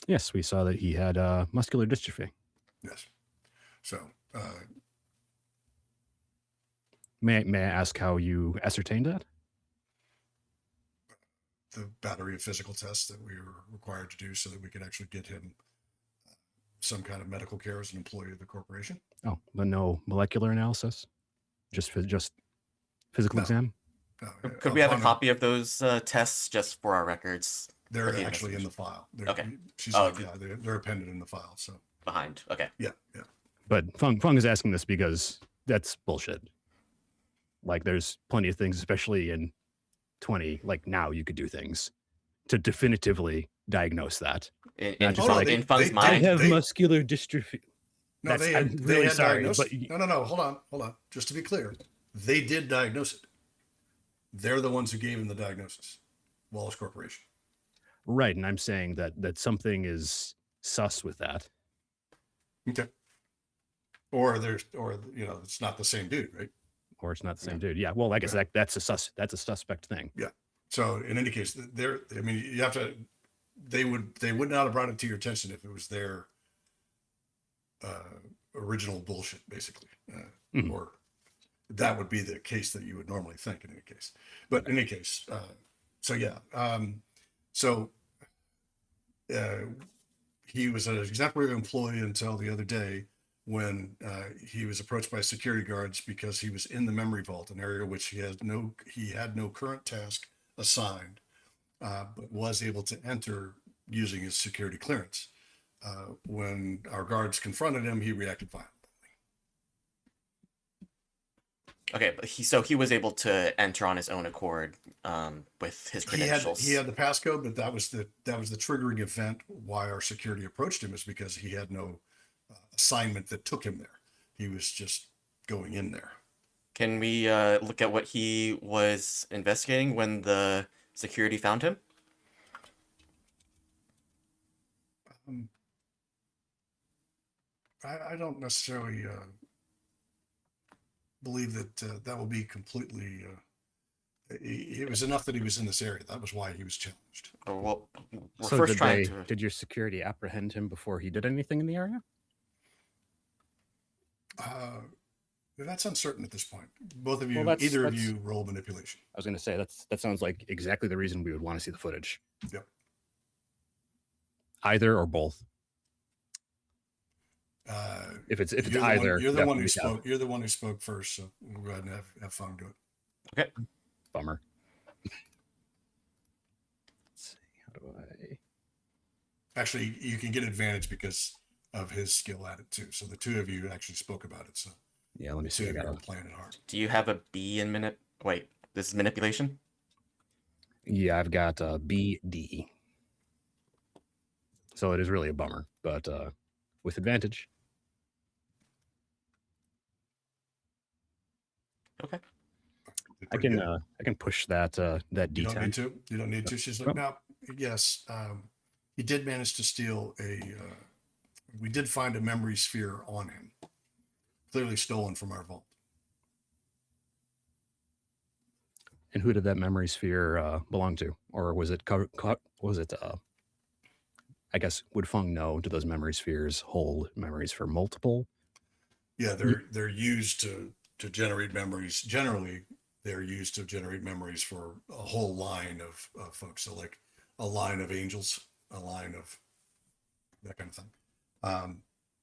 Yes, we saw that he had muscular dystrophy. Yes. So, May I ask how you ascertained that? the battery of physical tests that we were required to do so that we could actually get him some kind of medical care as an employee of the corporation. Oh, but no molecular analysis? Just physical No. exam? Could we have a copy of those tests just for our records? They're the actually in the investigation? file. Okay. She's Oh, like, yeah, they're appended in the file. So Behind. Okay. yeah. But Feng is asking this because that's bullshit. Like, there's plenty of things, especially in 20, like now you could do things to definitively diagose that. In Not just like- in Feng's they- mind. they- muscular dystrophy. No, I'm really had sorry, diagnosed but it. No. Hold on. Just to be clear, they did diagnose it. They're the ones who gave him the diagnosis. Wallace Corporation. right, and I'm saying that something is sus with that. Okay. Or it's not the same dude, right? Or it's not the same dude. Yeah, well, I guess that's a suspect thing. So in any case, you have to. They would not have brought it to your attention if it was their original bullshit, basically, or that would be the case that you would normally think in any case. But in any case, he was an exemplary employee until the other day when he was approached by security guards because he was in the memory vault, an area which he had no current task assigned, but was able to enter using his security clearance. When our guards confronted him, he reacted violently. Okay, but he was able to enter on his own accord with his credentials. He had the passcode, but that was the triggering event why our security approached him, is because he had no assignment that took him there. He was just going in there. Can we look at what he was investigating when the security found him? I don't necessarily believe that that will be completely. It was enough that he was in this area. That was why he was challenged. Well, we're So first did trying they? to. Did your security apprehend him before he did anything in the area? That's uncertain at this point. Both of you, Well, that's- either of that's- you, roll manipulation. I was going to say that sounds like exactly the reason we would want to see the footage. Yep. Either or both. If it's either, you're the one who definitely spoke. You're the one who spoke first, so we'll go ahead and have Feng do it. Okay. Bummer. Let's see. How do I? Actually, you can get advantage because of his skill at it too. So the two of you actually spoke about it. So Yeah, let me the see. two I of you got are playing it hard. Do you have a B in minute? Wait, this is manipulation? Yeah, I've got BD. So it is really a bummer, but with advantage. Okay. I can push that that You don't need D10. to. You don't need to. She's like, no, yes. He did manage to steal we did find a memory sphere on him, clearly stolen from our vault. And who did that memory sphere belong to, or was it I guess would Feng know? Do those memory spheres hold memories for multiple? Yeah, they're used to generate memories. Generally, they're used to generate memories for a whole line of folks. So like a line of angels, a line of that kind of thing.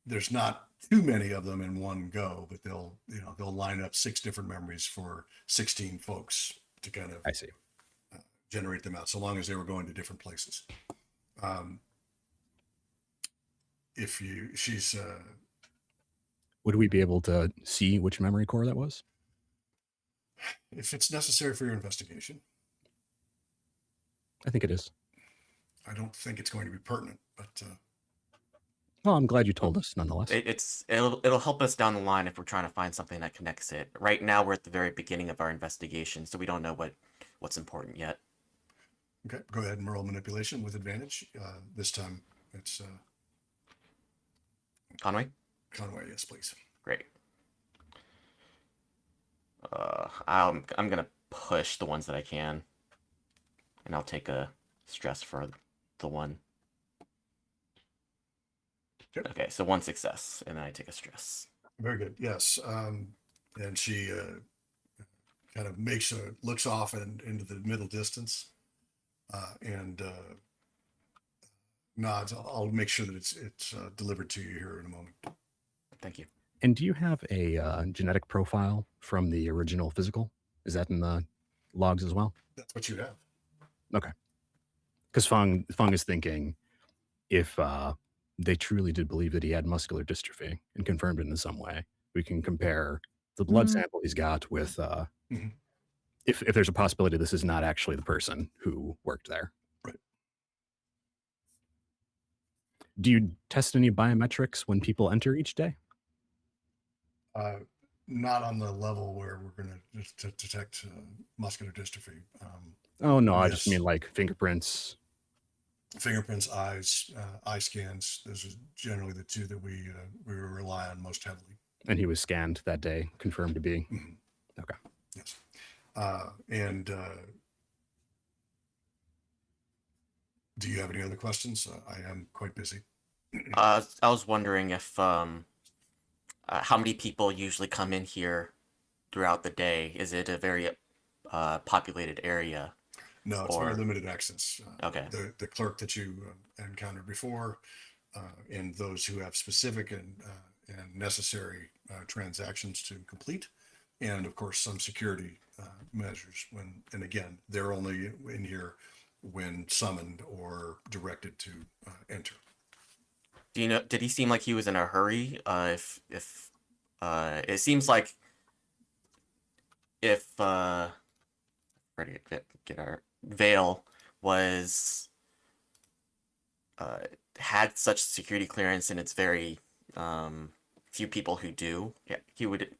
There's not too many of them in one go, but they'll line up 6 different memories for 16 folks to kind of I see. generate them out, so long as they were going to different places. She's Would we be able to see which memory core that was? if it's necessary for your investigation, I think it is. I don't think it's going to be pertinent, but Well, I'm glad you told us nonetheless. It'll help us down the line if we're trying to find something that connects it. Right now, we're at the very beginning of our investigation, so we don't know what's important yet. okay, go ahead and roll manipulation with advantage. This time it's Conway? Conway. Yes, please. Great. I'm gonna push the ones that I can, and I'll take a stress for the one. Yep. Okay, so 1 success, and then I take a stress. Very good. Yes, and she kind of looks off and into the middle distance, and nods. I'll make sure that it's delivered to you here in a moment. Thank you. And do you have a genetic profile from the original physical? Is that in the logs as well? That's what you have. Okay. Because Feng is thinking if they truly did believe that he had muscular dystrophy and confirmed it in some way, we can compare the blood sample he's got with Mhm. if there's a possibility this is not actually the person who worked there. Right. Do you test any biometrics when people enter each day? Not on the level where we're going to detect muscular dystrophy. Oh no, I just Yes. mean like fingerprints. Fingerprints, eyes, eye scans. Those are generally the two that we rely on most heavily. And he was scanned that day, confirmed to be. Mhm. Okay. Yes. And do you have any other questions? I am quite busy. I was wondering if how many people usually come in here throughout the day? Is it a very populated area? No, it's very limited access. Okay. The clerk that you encountered before, and those who have specific and necessary transactions to complete, and of course some security measures. And again, they're only in here when summoned or directed to enter. Do you know? Did he seem like he was in a hurry? If it seems like if get our Vale was had such security clearance, and it's very few people who do. Yeah, he would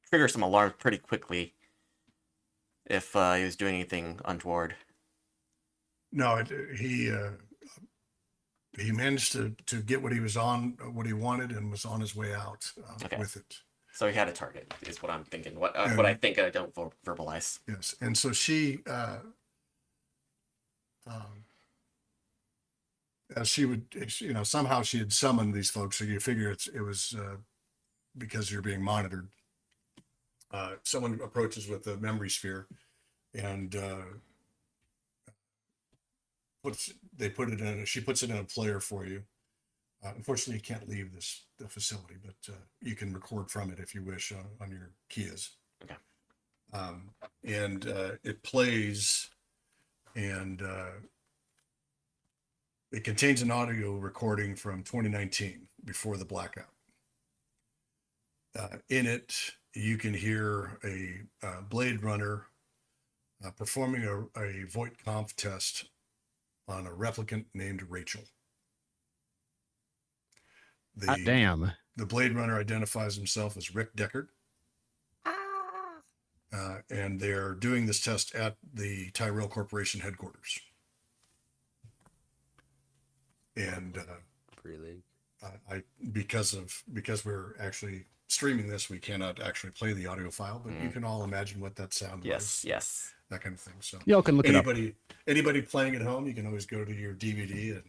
trigger some alarms pretty quickly if he was doing anything untoward. No, he he managed to get what he was on, what he wanted, and was on his way out Okay. with it. So he had a target, is what I'm thinking. What And- what I think I don't verbalize. Yes, and so she, as she would, somehow she had summoned these folks. So you figure it was because you're being monitored. Someone approaches with the memory sphere, and she puts it in a player for you. Unfortunately, you can't leave the facility, but you can record from it if you wish on your Kias. Okay. And it plays, and it contains an audio recording from 2019 before the blackout. In it, you can hear a Bladerunner performing a Volkova test on a replicant named Rachel. Hot damn. The Bladerunner identifies himself as Rick Deckard. And they're doing this test at the Tyrell Corporation headquarters. And Really? because we're actually streaming this, we cannot actually play the audio file, but you can all imagine what that sound was. Yes. That kind of thing. So Y'all can look it up. anybody playing at home, you can always go to your DVD and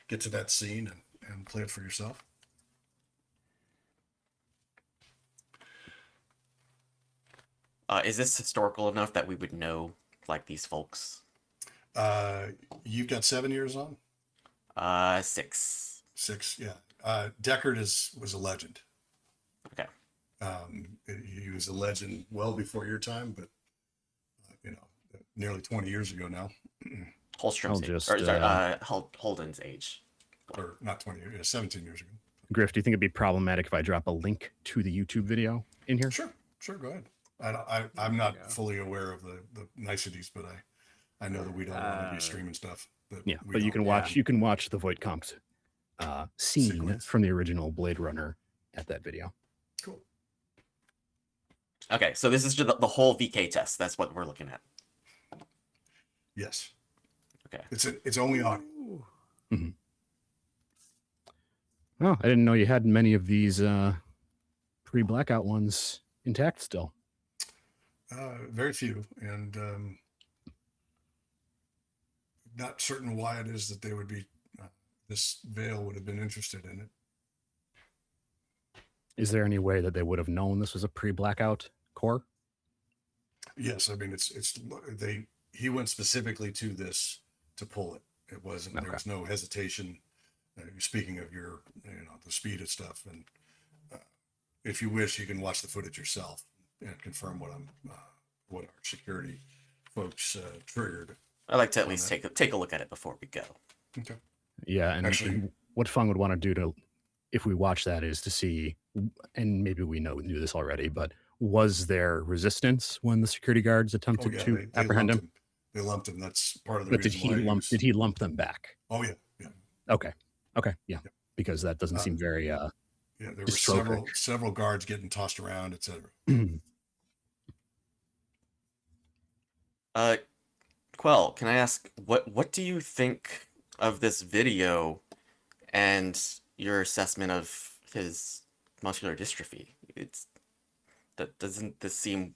get to that scene and play it for yourself. Is this historical enough that we would know, like, these folks? You've got 7 years on? 6. 6, yeah. Deckard was a legend. Okay. He was a legend well before your time, but nearly 20 years ago now. Holstrom's age, just, or sorry, Holden's age. Or not 20 years, 17 years ago. Griff, do you think it'd be problematic if I drop a link to the YouTube video in here? Sure, go ahead. I'm not fully aware of the niceties, but I know that we don't want to be streaming stuff. Yeah, but you can watch the Voight-Kampf scene Sequence. from the original Blade Runner at that video. Cool. Okay, so this is just the whole VK test. That's what we're looking at. Yes. Okay. It's only audio. Mm-hmm. Oh, I didn't know you had many of these pre-blackout ones intact still. Very few, and not certain why it is that they would be. This Vale would have been interested in it. Is there any way that they would have known this was a pre-blackout core? Yes, I mean he went specifically to this to pull it. It wasn't. Okay. There was no hesitation. Speaking of your, the speed of stuff, and if you wish, you can watch the footage yourself and confirm what our security folks triggered. I like to at least take a look at it before we go. Okay. Yeah, and Actually- what Feng would want to do if we watch that is to see, and maybe we knew this already, but was there resistance when the security guards attempted to they apprehend lumped him? They lumped him. That's part of the But did reason why did he lump them back? Oh yeah. Okay, yeah, because that doesn't seem very Yeah, there were Dystrophic. several guards getting tossed around, etc. Quell, can I ask what do you think of this video and your assessment of his muscular dystrophy? Doesn't this seem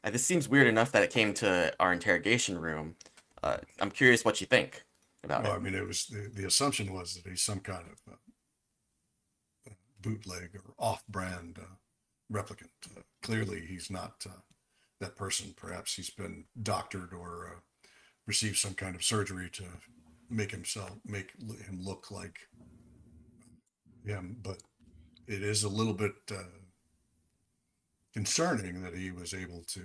this seems weird enough that it came to our interrogation room. I'm curious what you think about Well, it. I mean, it was the assumption was that he's some kind of bootleg or off-brand replicant. Clearly, he's not that person. Perhaps he's been doctored or received some kind of surgery to make him look like him. But it is a little bit concerning that he was able to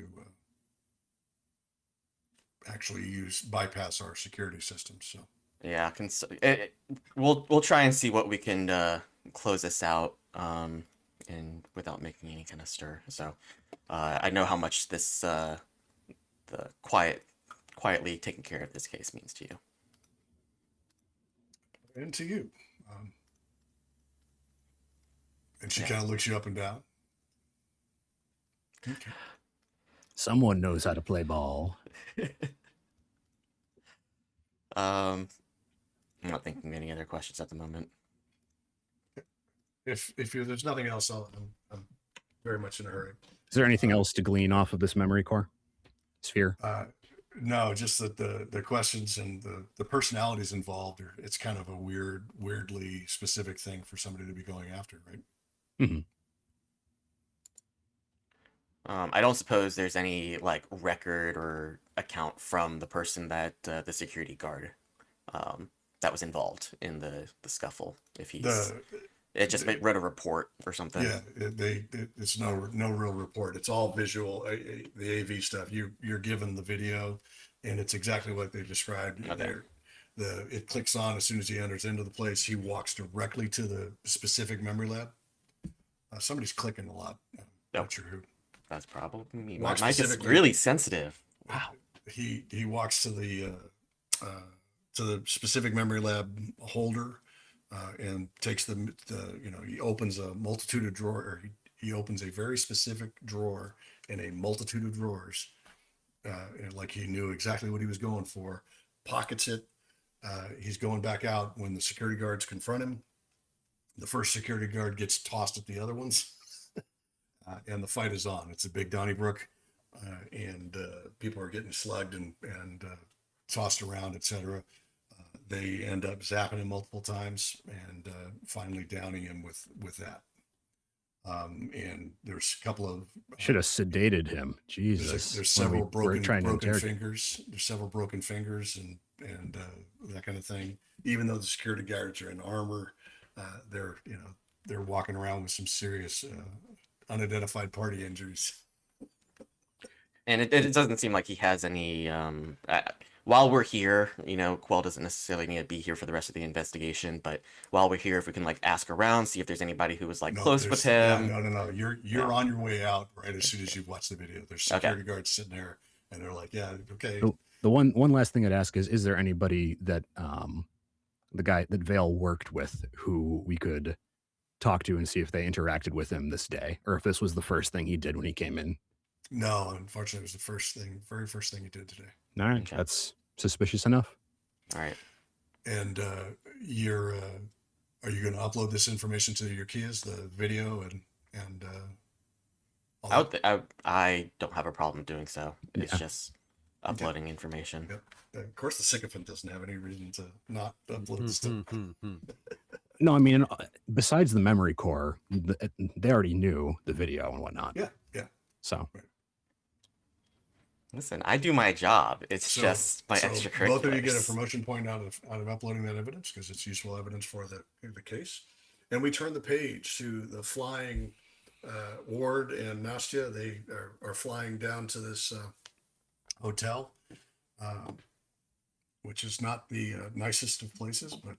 actually bypass our security system. So Yeah, we'll try and see what we can close this out and without making any kind of stir. So I know how much this the quietly taking care of this case means to you. and to you. And she Yeah. kind of looks you up and down. Okay. Someone knows how to play ball. I'm not thinking of any other questions at the moment. There's nothing else, I'm very much in a hurry. Is there anything else to glean off of this memory core sphere? No, just that the questions and the personalities involved it's kind of a weirdly specific thing for somebody to be going after, right? Mm-hmm. I don't suppose there's any like record or account from the person that the security guard that was involved in the scuffle. If it just wrote a report or something. Yeah, it's no real report. It's all visual. The AV stuff. You're given the video, and it's exactly what they described. Okay. It clicks on as soon as he enters into the place. He walks directly to the specific memory lab. Somebody's clicking a lot. Not sure who. That's probably me. Walk My mic is specifically. really sensitive. Wow. He walks to the specific memory lab holder. And takes he opens a multitude of drawers, or he opens a very specific drawer in a multitude of drawers, and like he knew exactly what he was going for, pockets it. He's going back out when the security guards confront him. The first security guard gets tossed at the other ones, and the fight is on. It's a big Donnybrook, and people are getting slugged and tossed around, etc. They end up zapping him multiple times and finally downing him with that. And there's a couple of should have sedated him. Jesus, there's several broken fingers. There's several broken fingers and that kind of thing. Even though the security guards are in armor, they're walking around with some serious unidentified party injuries. And it doesn't seem like he has any. While we're here, Quell doesn't necessarily need to be here for the rest of the investigation. But while we're here, if we can like ask around, see if there's anybody who was like close with him. No. You're on your way out right as soon as you've watched the video. There's security guards sitting there, and they're like, "Yeah, okay." The one last thing I'd ask is there anybody that the guy that Vale worked with who we could talk to and see if they interacted with him this day, or if this was the first thing he did when he came in? No, unfortunately, it was the very first thing he did today. All right, that's suspicious enough. All right. And are you going to upload this information to your Kias, the video and all that? I don't have a problem doing so. It's just uploading information. Yep. Of course, the sycophant doesn't have any reason to not upload the stuff. No, I mean, besides the memory core, they already knew the video and whatnot. Yeah. So. Right. Listen, I do my job. It's just my extracurriculars. Both of you get a promotion point out of uploading that evidence because it's useful evidence for the case. And we turn the page to the flying Ward and Nastya. They are flying down to this hotel, which is not the nicest of places, but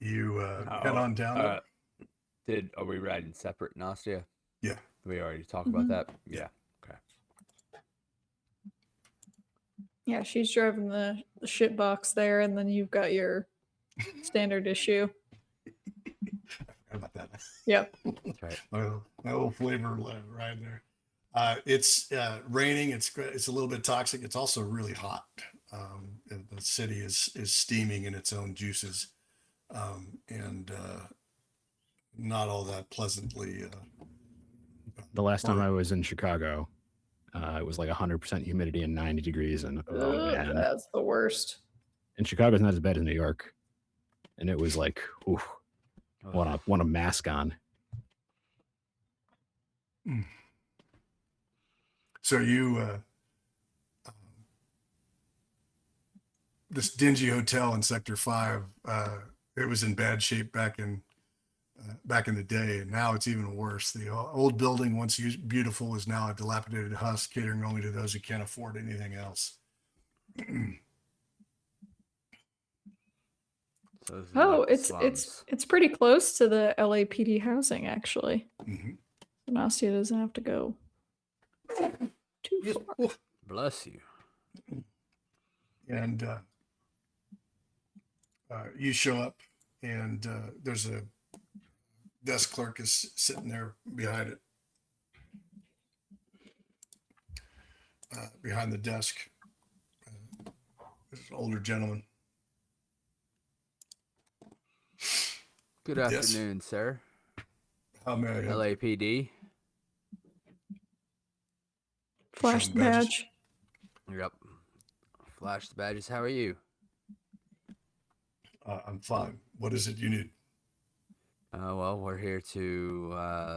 you head on down. Are we riding separate, Nastya? Yeah. Did we already talk about that? Yeah. Okay. Yeah, she's driving the shit box there, and then you've got your standard issue. How about that? Yep. That's right. My little flavor ride there. It's raining. It's a little bit toxic. It's also really hot. The city is steaming in its own juices, and not all that pleasantly. The last time I was in Chicago, it was like 100% humidity and 90 degrees, and that's the worst. And Chicago's not as bad as New York, and it was like, ooh, want a mask on. So you, this dingy hotel in Sector 5, it was in bad shape back in the day, and now it's even worse. The old building, once beautiful, is now a dilapidated husk, catering only to those who can't afford anything else. Oh, it's pretty close to the LAPD housing, actually. Mm-hmm. Nastya doesn't have to go too far. Bless you. And you show up, and there's a desk clerk is sitting there behind it. Behind the desk. There's an older gentleman. Good Yes. afternoon, sir. How may I help? LAPD. Flash Show the 'em badges. badge. Yep. Flash the badges. How are you? I'm fine. What is it you need? Well, we're here to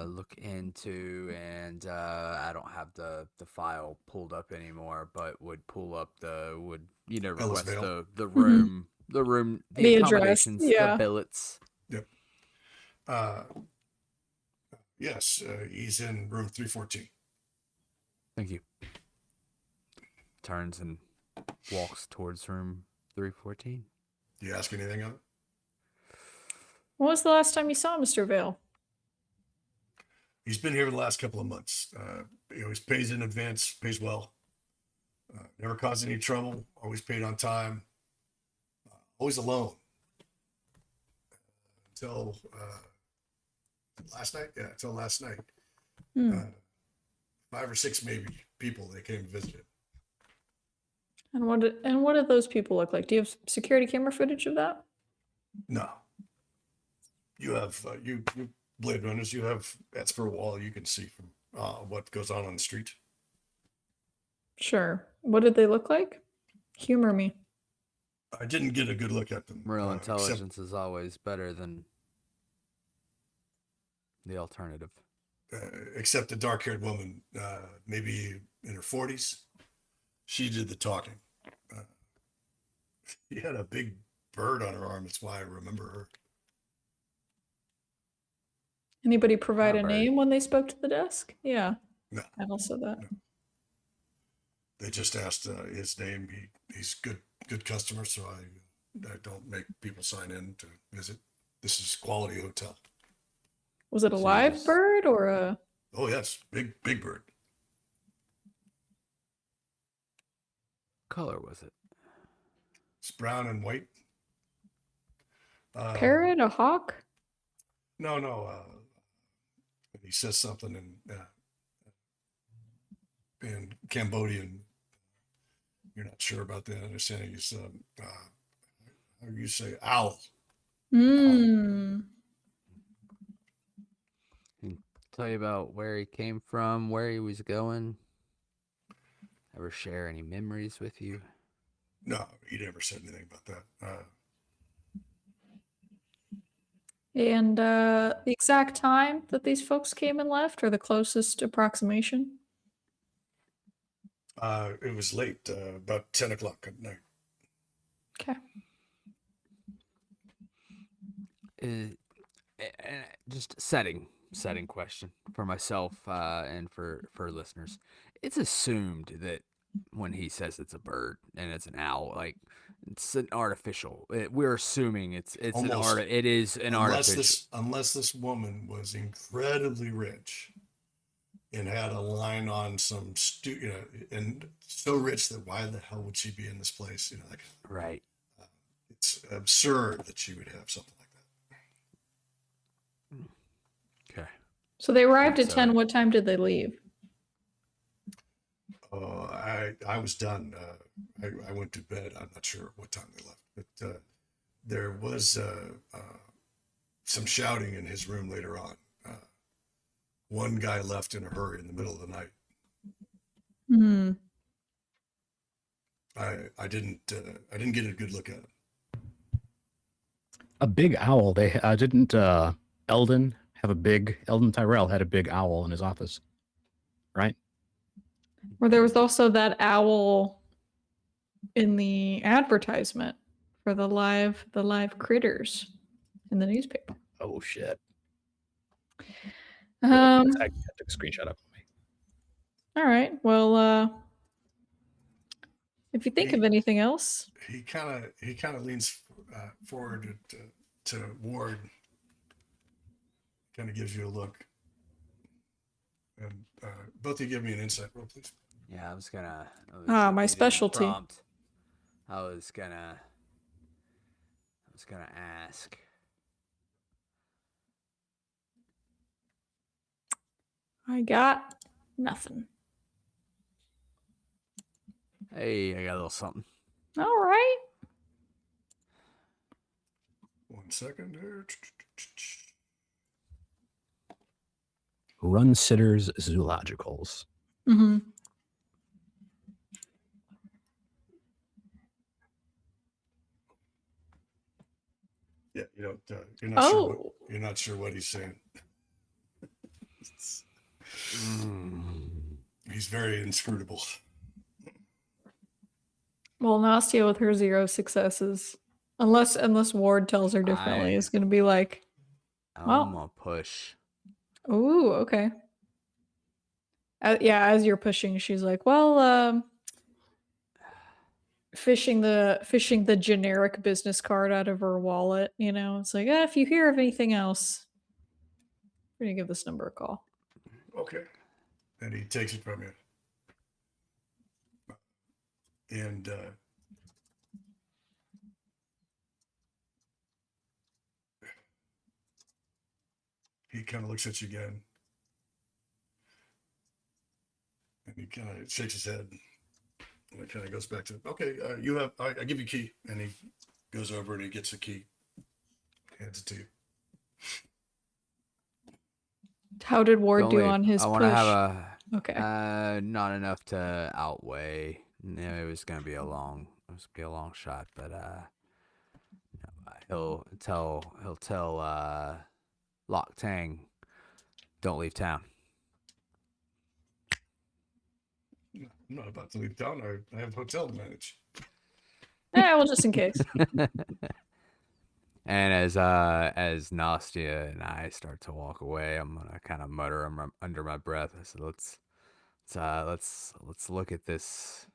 look into, and I don't have the file pulled up anymore, but would pull up would Ellis request Vale. the room, the The address, accommodations, yeah. the billets. Yep. Yes, he's in room 314. Thank you. Turns and walks towards room 314. Do you ask anything of it? When was the last time you saw Mr. Vale? He's been here the last couple of months. He always pays in advance, pays well. Never caused any trouble. Always paid on time. Always alone. Until last night. Yeah, until last night. Hmm. 5 or 6 maybe people they came to visit him. And what did those people look like? Do you have security camera footage of that? No. You have you Bladerunners. You have that's per wall. You can see from what goes on the street. Sure. What did they look like? Humor me. I didn't get a good look at them. Real except- intelligence is always better than the alternative. except the dark-haired woman, maybe in her 40s. She did the talking. She had a big bird on her arm. That's why I remember her. Anybody provide a Bird. name when they spoke to the desk? Yeah. No. I also that. No. They just asked his name. He's good customer, so I don't make people sign in to visit. This is quality hotel. Was it a live Jesus. bird or a? Oh yes, big bird. Color was it? It's brown and white. Parrot, a hawk? No. He says something in Cambodian. You're not sure about that understanding. He's how do you say owl? Hmm. Tell you about where he came from, where he was going. Ever share any memories with you? No, he never said anything about that. And the exact time that these folks came and left, or the closest approximation? It was late, about 10 o'clock at night. Okay. Just setting question for myself and for listeners. It's assumed that when he says it's a bird and it's an owl, like it's an artificial. We're assuming it's Almost. it is an artificial. Unless this woman was incredibly rich and had a line on some and so rich that why the hell would she be in this place? Right. It's absurd that she would have something like that. Okay. So they arrived at So- 10. What time did they leave? I was done. I went to bed. I'm not sure what time they left, but there was some shouting in his room later on. One guy left in a hurry in the middle of the night. Hmm. I didn't get a good look at him. A big owl. They didn't Eldon Tyrell had a big owl in his office, right? Or there was also that owl in the advertisement for the live critters in the newspaper. Oh shit! Um. I took a screenshot of me. All right. Well, if you think of anything else, He kind of leans forward to Ward. Kind of gives you a look. And both of you give me an insight roll, please. Yeah, I was gonna. my you didn't specialty. prompt. I was gonna ask. I got nothing. Hey, I got a little something. All right. 1 second here. Run Sitters Zoologicals. Mm-hmm. Yeah, you don't. You're not sure. What, Oh. you're not sure what he's saying. He's very inscrutable. Well, Nastya with her 0 successes, unless Ward tells her differently, is going to be like, I'm well, gonna push. ooh, okay. Yeah, as you're pushing, she's like, well, fishing the generic business card out of her wallet. You know, it's like, if you hear of anything else, we're gonna give this number a call. Okay. And he takes it from you. And he kind of looks at you again. And he kind of shakes his head. And it kind of goes back to, okay, you have, I give you a key. And he goes over and he gets a key. Hands it to you. How did Ward do Don't leave. on his I push? want to have a. Okay. Not enough to outweigh. It was gonna be a long shot, but he'll tell Lock Tang, don't leave town. I'm not about to leave town. I have a hotel to manage. Yeah, well, just in case. And as Nastya and I start to walk away, I'm gonna kind of mutter under my breath. I said, let's look at this.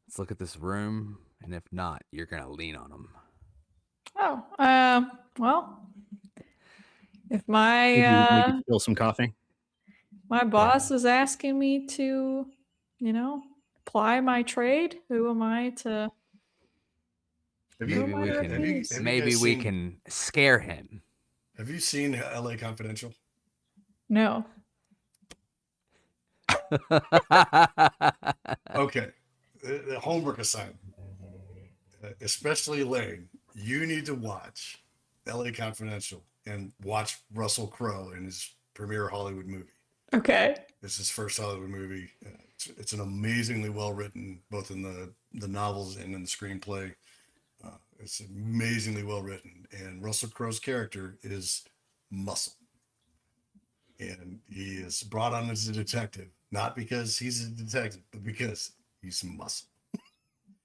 Let's look at this room, and if not, you're gonna lean on him. Oh, well, if Maybe my spill some coffee. my boss is asking me to, ply my trade, who am I to? Maybe we can scare him. Have you seen LA Confidential? No. Okay. The homework assignment, especially Laine, you need to watch LA Confidential and watch Russell Crowe in his premiere Hollywood movie. Okay. It's his first Hollywood movie. It's an amazingly well written, both in the novels and in the screenplay. It's amazingly well written, and Russell Crowe's character is muscle, and he is brought on as a detective, not because he's a detective, but because he's muscle,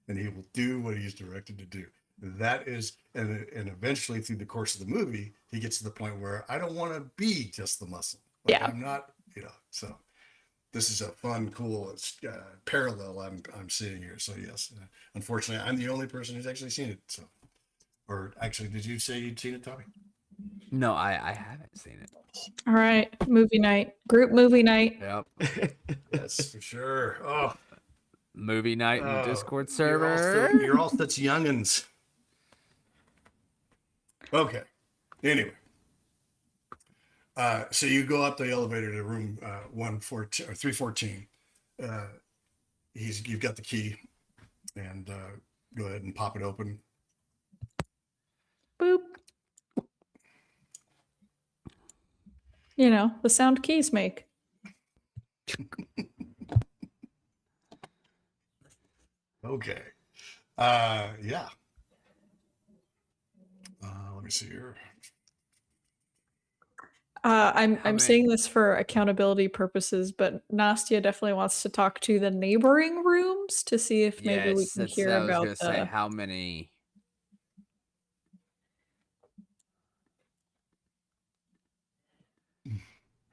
and he will do what he's directed to do. That is, and eventually through the course of the movie, he gets to the point where I don't want to be just the muscle. Like, yeah, I'm not, so. This is a fun, cool parallel I'm seeing here. So yes, unfortunately, I'm the only person who's actually seen it. So, or actually, did you say you'd seen it, Tommy? No, I haven't seen it. All right, movie night, group movie night. Yep. Yes, for sure. Oh, movie night in the Discord server. You're all such youngins. Okay. Anyway. So you go up the elevator to room 114 or 314. You've got the key, and go ahead and pop it open. Boop. The sound keys make. Okay. Yeah. Let me see here. I'm saying this for accountability purposes, but Nastya definitely wants to talk to the neighboring rooms to see if maybe we can hear about the. Say how many.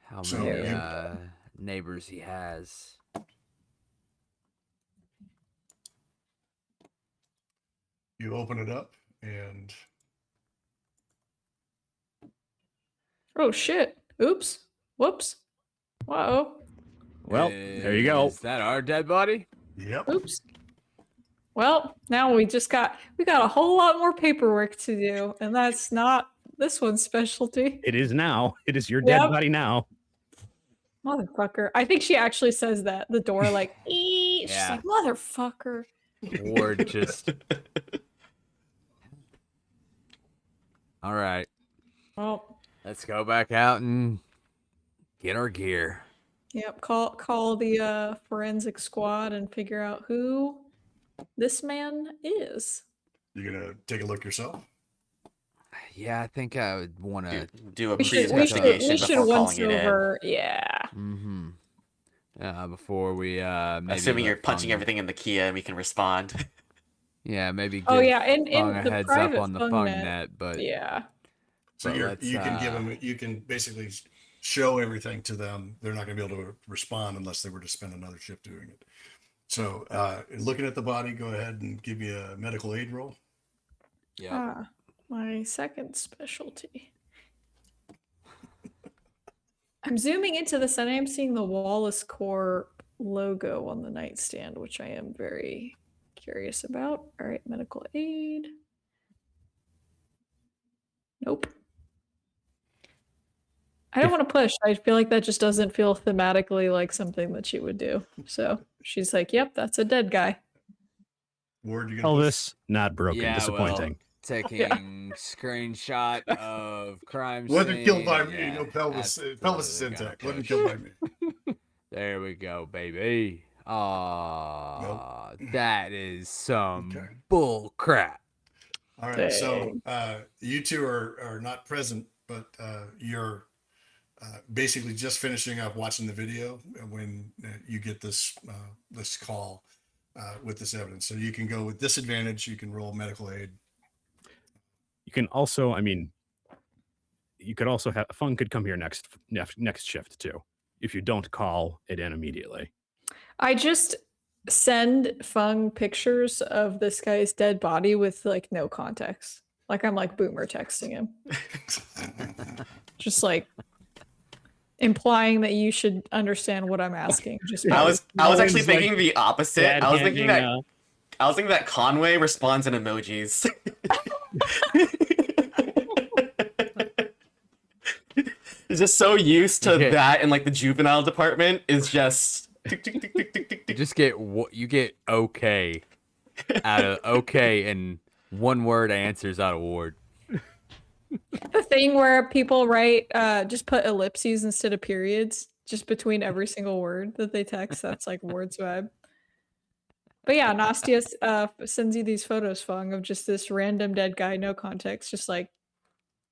How many neighbors he has. You open it up and. Oh shit! Oops! Whoops! Whoa! Well, there you go. Is that our dead body? Yep. Oops. Well, now we got a whole lot more paperwork to do, and that's not this one's specialty. It is now. It is your dead body now. Motherfucker. I think she actually says that. The door, like, ee! She's Yeah. like, motherfucker. Ward just. All right. Well, Let's go back out and get our gear. yep. Call the forensic squad and figure out who this man is. You gonna take a look yourself? Yeah, I think I would want to. Do a We should pre-investigation before once calling it in. over. Yeah. Mm-hmm. Before we maybe. Assuming you're let punching Feng- everything in the Kia and we can respond. Yeah, maybe. Oh give yeah, and Feng a the heads private up on the Feng Feng net. net, but Yeah. So But you can give let's, them, you can basically show everything to them. They're not going to be able to respond unless they were to spend another shift doing it. So looking at the body, go ahead and give me a medical aid roll. yeah. My second specialty. I'm zooming into this and I am seeing the Wallace Corp logo on the nightstand, which I am very curious about. All right, medical aid. Nope. I don't want to push. I feel like that just doesn't feel thematically like something that she would do. So she's like, yep, that's a dead guy. Ward, you gonna push? Elvis, not broken. Yeah, Disappointing. Taking screenshot of crime scene. Wasn't killed by me. Yeah, No pelvis. Pelvis is absolutely intact. gotta Wasn't push. killed by me. There we go, baby. That is some Okay. bull crap. All right. So you two are not present, but you're basically just finishing up watching the video when you get this this call with this evidence. So you can go with disadvantage. You can roll medical aid. You can also, I mean, you could also have Feng could come here next shift too, if you don't call it in immediately. I just send Feng pictures of this guy's dead body with like no context. Like I'm like boomer texting him. Just like implying that you should understand what I'm asking. Just I was actually Owen's like thinking the opposite. dad I was thinking handing, that Conway responds in emojis. He's just so used to Okay. that, and like the juvenile department is just. tick, tick, tick, tick, tick, tick, You tick. just get okay out of okay and one word answers out of Ward. the thing where people write just put ellipses instead of periods just between every single word that they text. That's like Ward's vibe. But yeah, Nastya sends you these photos, Feng, of just this random dead guy, no context, just like,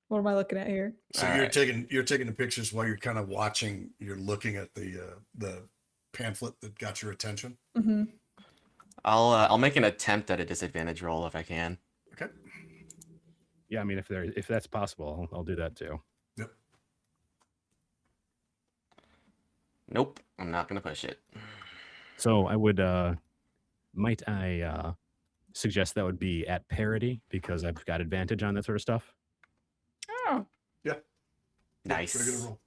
what am I looking at here? So All you're right. taking the pictures while you're kind of watching. You're looking at the pamphlet that got your attention. Mm-hmm. I'll make an attempt at a disadvantage roll if I can. Okay. Yeah, I mean, if that's possible, I'll do that too. Yep. Nope, I'm not gonna push it. So I would, might I suggest that would be at parity because I've got advantage on that sort of stuff. Oh, Yeah. Nice. Regular roll.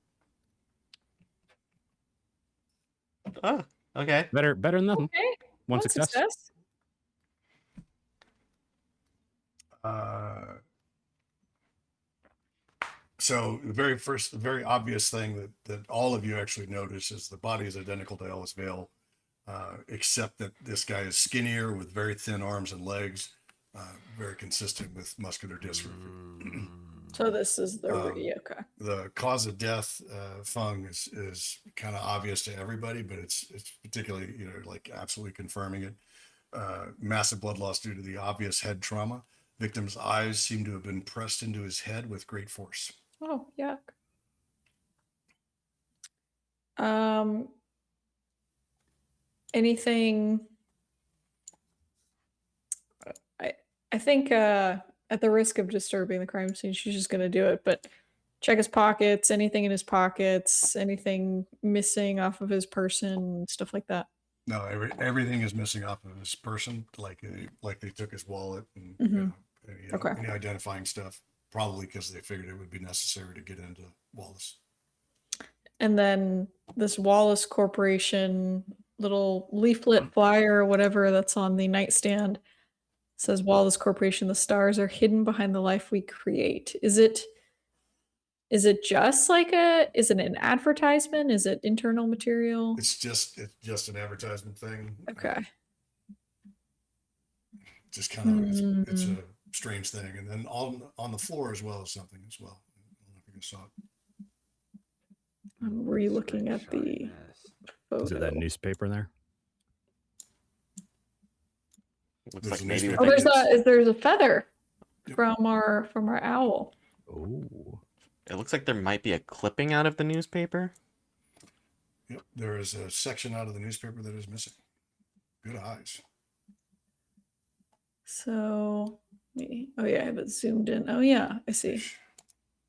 Oh, okay. Better than nothing. okay. One One success. So the very obvious thing that all of you actually notice is the body is identical to Ellis Vale, except that this guy is skinnier with very thin arms and legs, very consistent with muscular dystrophy. So this is the okay. The cause of death, Feng, is kind of obvious to everybody, but it's particularly, like absolutely confirming it. Massive blood loss due to the obvious head trauma. Victim's eyes seem to have been pressed into his head with great force. Oh, yuck. Anything? I think at the risk of disturbing the crime scene, she's just gonna do it. But check his pockets, anything in his pockets, anything missing off of his person, stuff like that. No, everything is missing off of his person, like they took his wallet and Okay. any identifying stuff. Probably because they figured it would be necessary to get into Wallace. And then this Wallace Corporation little leaflet flyer or whatever that's on the nightstand says Wallace Corporation, the stars are hidden behind the life we create. Is it Is it just like is it an advertisement? Is it internal material? It's just an advertisement thing. Okay. Just kind of it's Mm. a strange thing. And then on the floor as well is something as well. I don't know if you can saw it. I'm re-looking at the Screenshotting this. photo. Is it that newspaper there? Looks There's like a maybe newspaper. with There's a feather Yep. from our owl. Oh. it looks like there might be a clipping out of the newspaper. Yep, there is a section out of the newspaper that is missing. Good eyes. So, oh yeah, I have it zoomed in. Oh yeah, I see.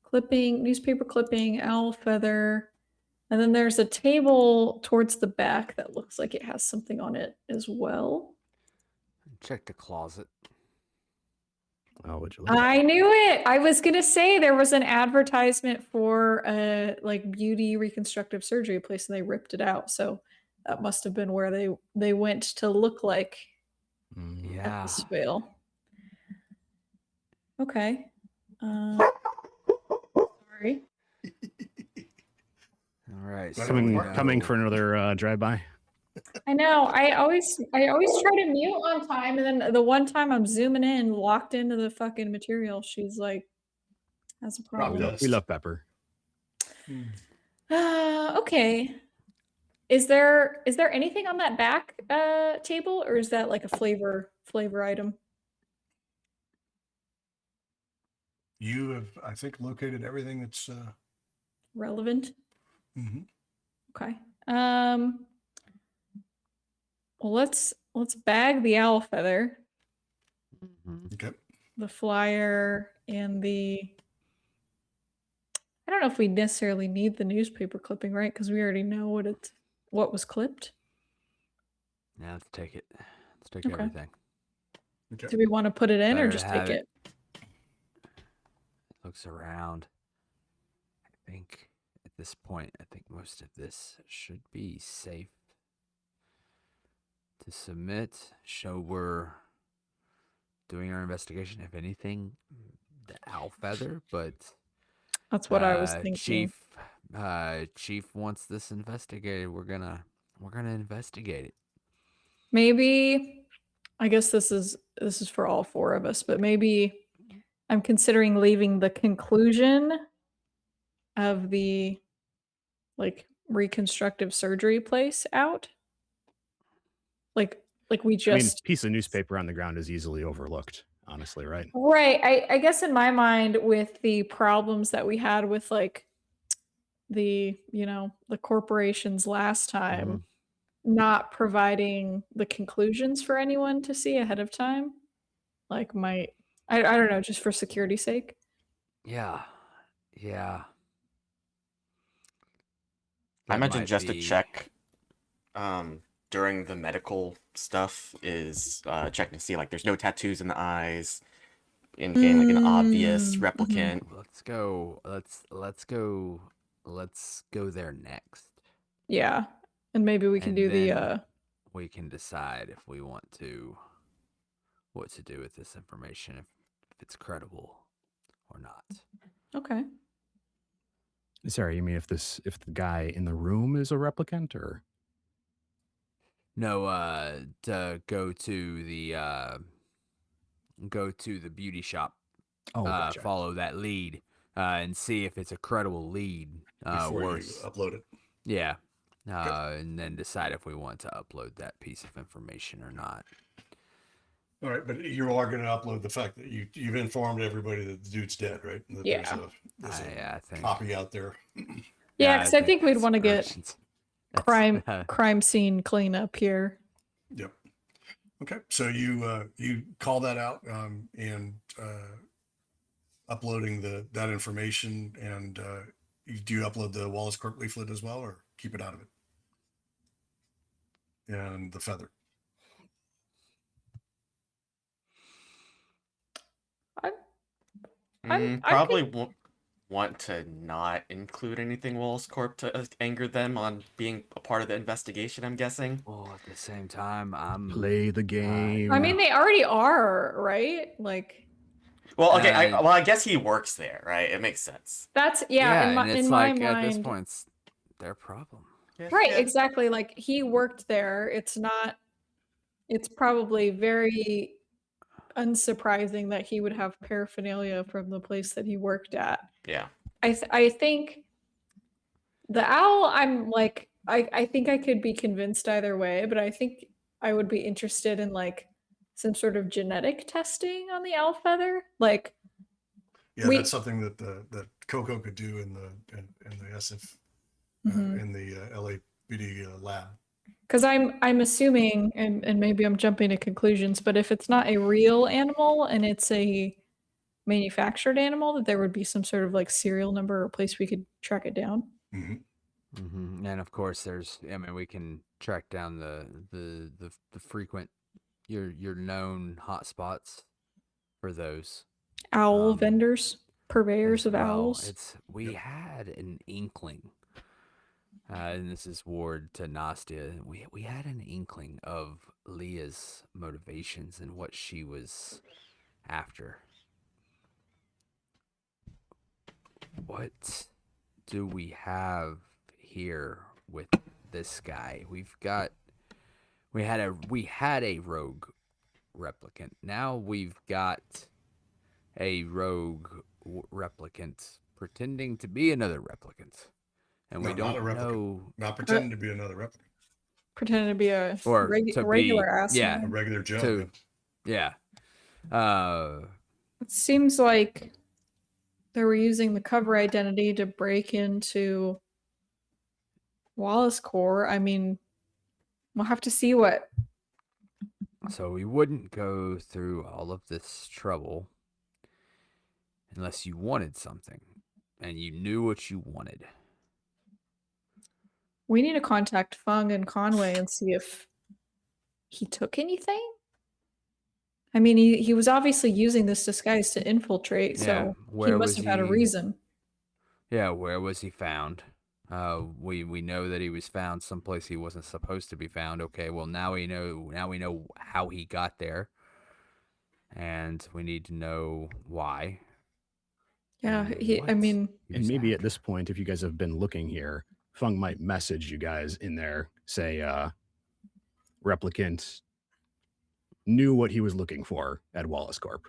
Clipping, newspaper clipping, owl feather. And then there's a table towards the back that looks like it has something on it as well. Check the closet. Oh, would you look at I knew it. I was gonna say there was an advertisement for a like beauty reconstructive surgery place, and they ripped it out. So that must have been where they went to look like that? Yeah. Ellis Vale. Okay. Sorry. All right. So Coming, we coming know- for another drive-by. I know. I always try to mute on time, and then the one time I'm zooming in, locked into the fucking material, she's like, "Has a problem." Dust. We love Pepper. Okay. Is there anything on that back table, or is that like a flavor item? You have, I think, located everything that's Relevant? mhm. Okay. Well, let's bag the owl feather, Mhm. Okay. the flyer, and I don't know if we necessarily need the newspaper clipping, right? Because we already know what was clipped. Yeah, let's take it. Let's take Okay. everything. Okay. Do we want to put it in or Better just have take it. it? Looks around. I think at this point, I think most of this should be safe to submit. Show we're doing our investigation. If anything, the owl feather, but That's what I was thinking. Chief wants this investigated. We're gonna investigate it. Maybe I guess this is for all four of us, but maybe I'm considering leaving the conclusion of the like reconstructive surgery place out. Like we I mean, just piece of newspaper on the ground is easily overlooked, honestly, right? right. I guess in my mind, with the problems that we had with like the the corporations last time, not providing the conclusions for anyone to see ahead of time, like I don't know, just for security's sake. Yeah. I That imagine might just a be- check during the medical stuff is checking to see like there's no tattoos in the eyes, indicating like an obvious Mm, replicant. Let's go. Let's go there next. Yeah, and maybe we can And do the then we can decide if we want to what to do with this information, if it's credible or not. okay. Sorry, you mean if the guy in the room is a replicant, or No, to go to the beauty shop. gotcha. Follow that lead, and see if it's a credible lead. Before you Worse. upload it. Yeah. And then decide if we want to upload that piece of information or not. All right, but you are going to upload the fact that you've informed everybody that the dude's dead, right? And that Yeah. there's I think. copy out there. Yeah, because I think we'd that's want to get urgent. That's- crime scene cleanup here. Yep. Okay, so you call that out and uploading that information, and do you upload the Wallace Corp leaflet as well, or keep it out of it? And the feather. I Probably want to not include anything Wallace Corp to anger them on being a part of the investigation, I'm guessing. Well, at the same time, I'm Play the game. I mean, they already are, right? Like, Well, okay. And- I guess he works there, right? It makes sense. That's yeah, and it's in my like at this mind. point, it's their problem. Right, Yeah. exactly. Like he worked there. It's probably very unsurprising that he would have paraphernalia from the place that he worked at. Yeah. I think the owl, I'm like, I think I could be convinced either way, but I think I would be interested in like some sort of genetic testing on the owl feather. Like, Yeah, We- that's something that that Coco could do in the SF Mhm. in the LAPD lab. because I'm assuming, and maybe I'm jumping to conclusions, but if it's not a real animal and it's a manufactured animal, that there would be some sort of like serial number or place we could track it down. Hmm. And of course, we can track down the frequent your known hotspots for those Owl Um, vendors, purveyors as of well. owls. We had an inkling, and this is Ward to Nastya. We had an inkling of Leah's motivations and what she was after. What do we have here with this guy? We had a rogue replicant. Now we've got a rogue replicant pretending to be another replicant, and we No, not don't a replicant. know. Not pretending to be another replicant. Pretending to be a Or to regular be- ass. yeah. A man. regular Joe. To- Yeah. It seems like they were using the cover identity to break into Wallace Corps. I mean, we'll have to see what. So we wouldn't go through all of this trouble unless you wanted something and you knew what you wanted. We need to contact Feng and Conway and see if he took anything. I mean, he was obviously using this disguise to infiltrate, Yeah, so he where must was have had a he- reason. Yeah, where was he found? We know that he was found someplace he wasn't supposed to be found. Okay, well now we know how he got there, and we need to know why. Yeah, and I what mean, he And was maybe at after. this point, if you guys have been looking here, Feng might message you guys in there, say, replicant knew what he was looking for at Wallace Corp,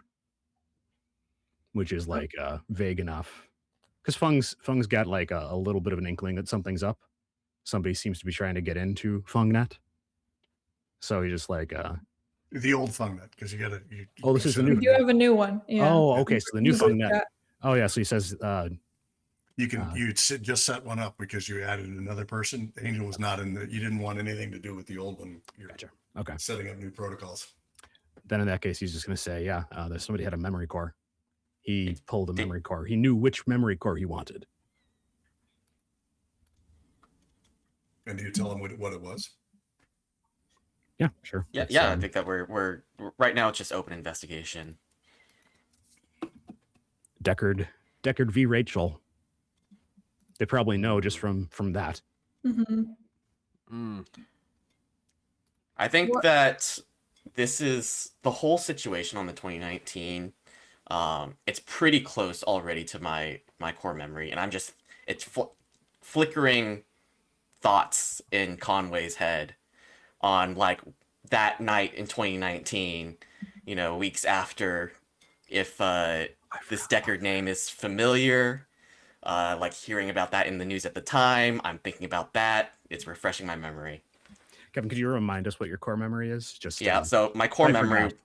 which is like vague enough. Because Feng's got like a little bit of an inkling that something's up. Somebody seems to be trying to get into FungNet. So he's just like, The old FungNet, because you got to. Oh, this is the we new- do have a new one. Yeah. oh, okay. So the new Use it, FungNet. yeah. Oh, yeah. So he says, You can just set one up because you added another person. Angel was not in the. You didn't want anything to do with the old one. You're gotcha. Okay. setting up new protocols. Then in that case, he's just going to say, yeah, there's somebody had a memory core. He pulled a Did- memory core. He knew which memory core he wanted. And do you tell him what it was? Yeah, sure. Yeah, It's, yeah. I think that we're right now. It's just open investigation. Deckard v. Rachel. They probably know just from that. Mhm. Mm. I think What- that this is the whole situation on the 2019. It's pretty close already to my core memory, and it's flickering thoughts in Conway's head on like that night in 2019. You know, weeks after, if this Deckard name is familiar, like hearing about that in the news at the time, I'm thinking about that. It's refreshing my memory. Kevin, could you remind us what your core memory is? Just Yeah, so my core I memory, forgot.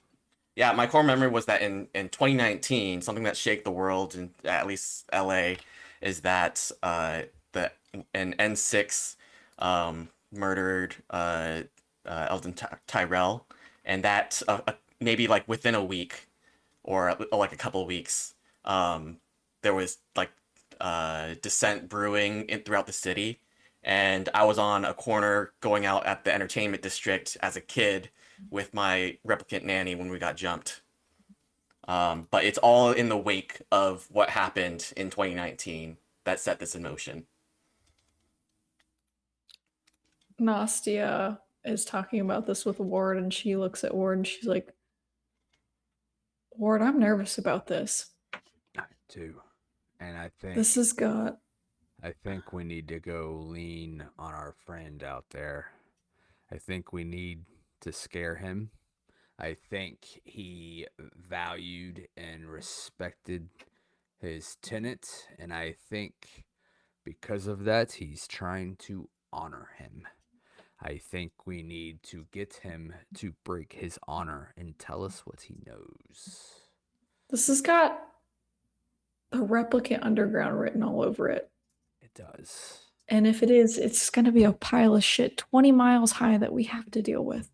yeah, my core memory was that in 2019, something that shake the world, and at least LA, is that an N6 murdered Eldon Tyrell, and that maybe like within a week or like a couple of weeks, there was like dissent brewing throughout the city. And I was on a corner going out at the entertainment district as a kid with my replicant nanny when we got jumped. But it's all in the wake of what happened in 2019 that set this in motion. Nastya is talking about this with Ward, and she looks at Ward and she's like, Ward, I'm nervous about this. I do. And I This has got. I think we need to go lean on our friend out there. I think we need to scare him. I think he valued and respected his tenant, and I think because of that, he's trying to honor him. I think we need to get him to break his honor and tell us what he knows. This has got the replicant underground written all over it. It does. And if it is, it's going to be a pile of shit 20 miles high that we have to deal with.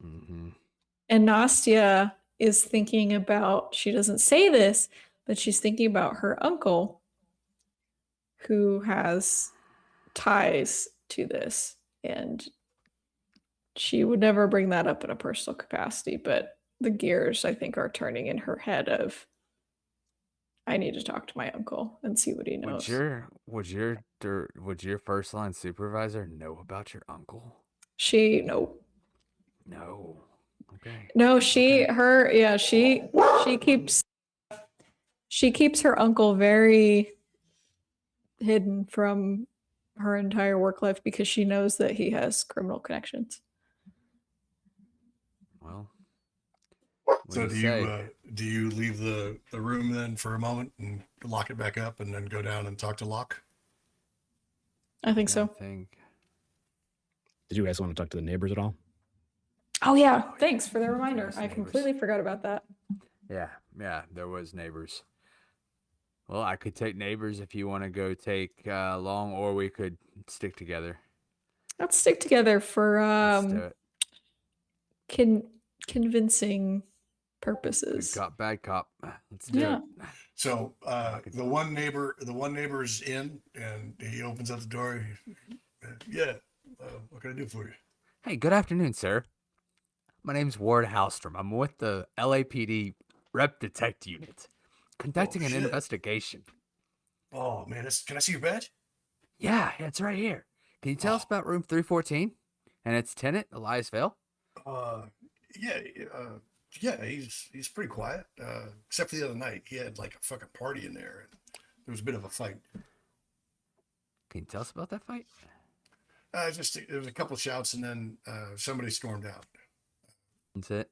Mm-hmm. And Nastya is thinking about, she doesn't say this, but she's thinking about her uncle who has ties to this. And she would never bring that up in a personal capacity, but the gears, I think, are turning in her head of, I need to talk to my uncle and see what he knows. Would your first line supervisor know about your uncle? No. No. Okay. No, Okay. she keeps her uncle very hidden from her entire work life because she knows that he has criminal connections. Well. So do you leave the room then for a moment and lock it back up and then go down and talk to Locke? I think so. Did you guys want to talk to the neighbors at all? Oh yeah, thanks for the reminder. Yes, I neighbors. completely forgot about that. Yeah, there was neighbors. Well, I could take neighbors if you want to go take Long, or we could stick together. Let's stick together for Let's do it. Convincing purposes. Good cop, bad cop. Let's do it. So the one neighbor's in, and he opens up the door. What can I do for you? Hey, good afternoon, sir. My name's Ward Halstrom. I'm with the LAPD Rep Detect Unit, conducting an investigation. Oh man, can I see your badge? Yeah, it's right here. Can you tell us about room 314 and its tenant, Ellis Vale? Yeah, he's pretty quiet. Except for the other night, he had like a fucking party in there, and there was a bit of a fight. Can you tell us about that fight? There was a couple of shouts, and then somebody stormed out. That's it.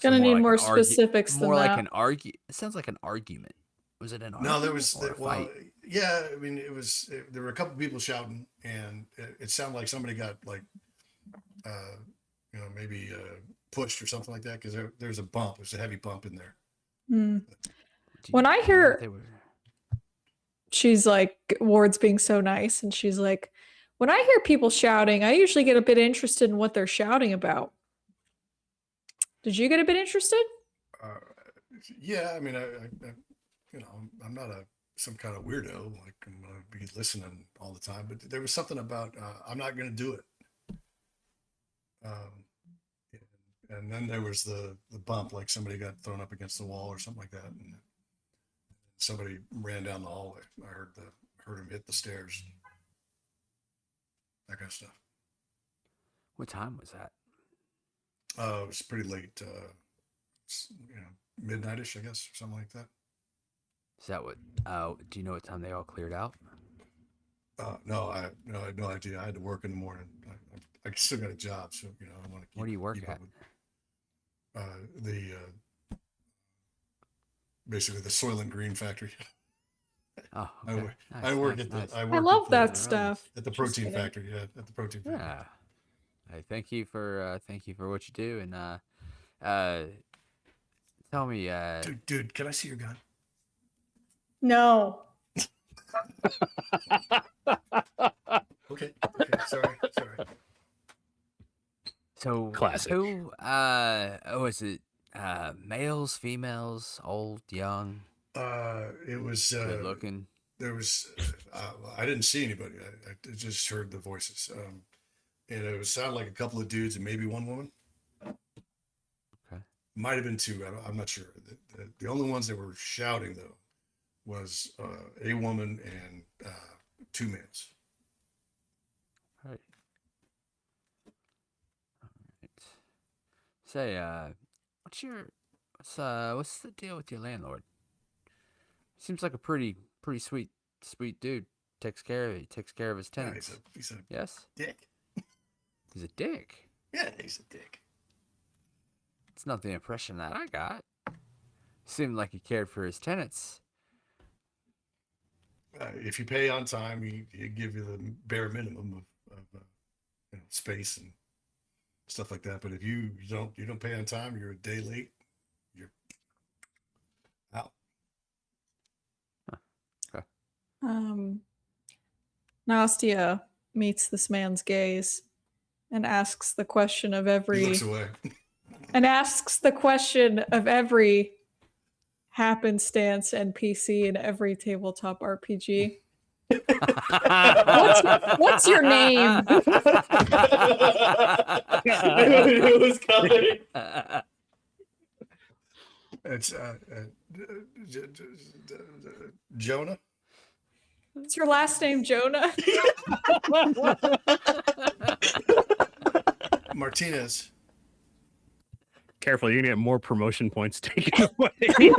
Gonna need more specifics than that. More like an argument. It sounds like an argument. Was it an argument? No, there was or a fight? Yeah. I mean, there were a couple of people shouting, and it sounded like somebody got like, maybe pushed or something like that because there's a bump. There's a heavy bump in there. When I hear, she's like, Ward's being so nice, and she's like, when I hear people shouting, I usually get a bit interested in what they're shouting about. Did you get a bit interested? Yeah, I mean, I'm not some kind of weirdo. Like I'm gonna be listening all the time, but there was something about I'm not gonna do it. And then there was the bump, like somebody got thrown up against the wall or something like that, and somebody ran down the hallway. I heard him hit the stairs. That kind of stuff. What time was that? It was pretty late. Midnightish, I guess, or something like that. Is that what? Do you know what time they all cleared out? No, I had no idea. I had to work in the morning. I still got a job, so I want to keep. What do you work at? Basically the Soil and Green factory. Oh, okay. I work at nice. the. I love that stuff. At the protein factory. Yeah, at the protein factory. Yeah. I thank you for what you do, and tell me, dude, can I see your gun? No. Okay, sorry. So Classic. Who? Is it males, females, old, young? It was Good looking. There was. I didn't see anybody. I just heard the voices. And it sounded like a couple of dudes and maybe one woman. Okay. Might have been two. I'm not sure. The only ones that were shouting though was a woman and two males. Right. All right. Say, what's What's the deal with your landlord? Seems like a pretty sweet dude. Takes care of his Yeah, tenants. he's a Yes, dick. he's a dick. Yeah, he's a dick. It's not the impression that I got. Seemed like he cared for his tenants. If you pay on time, he give you the bare minimum of space and stuff like that. But if you don't pay on time, you're a day late, you're out. Nastya meets this man's gaze and asks the question of He every looks away. happenstance NPC in every tabletop RPG. What's your name? It was coming. It's Jonah. What's your last name, Jonah? Martinez. Careful, you're gonna get more promotion points taken away. You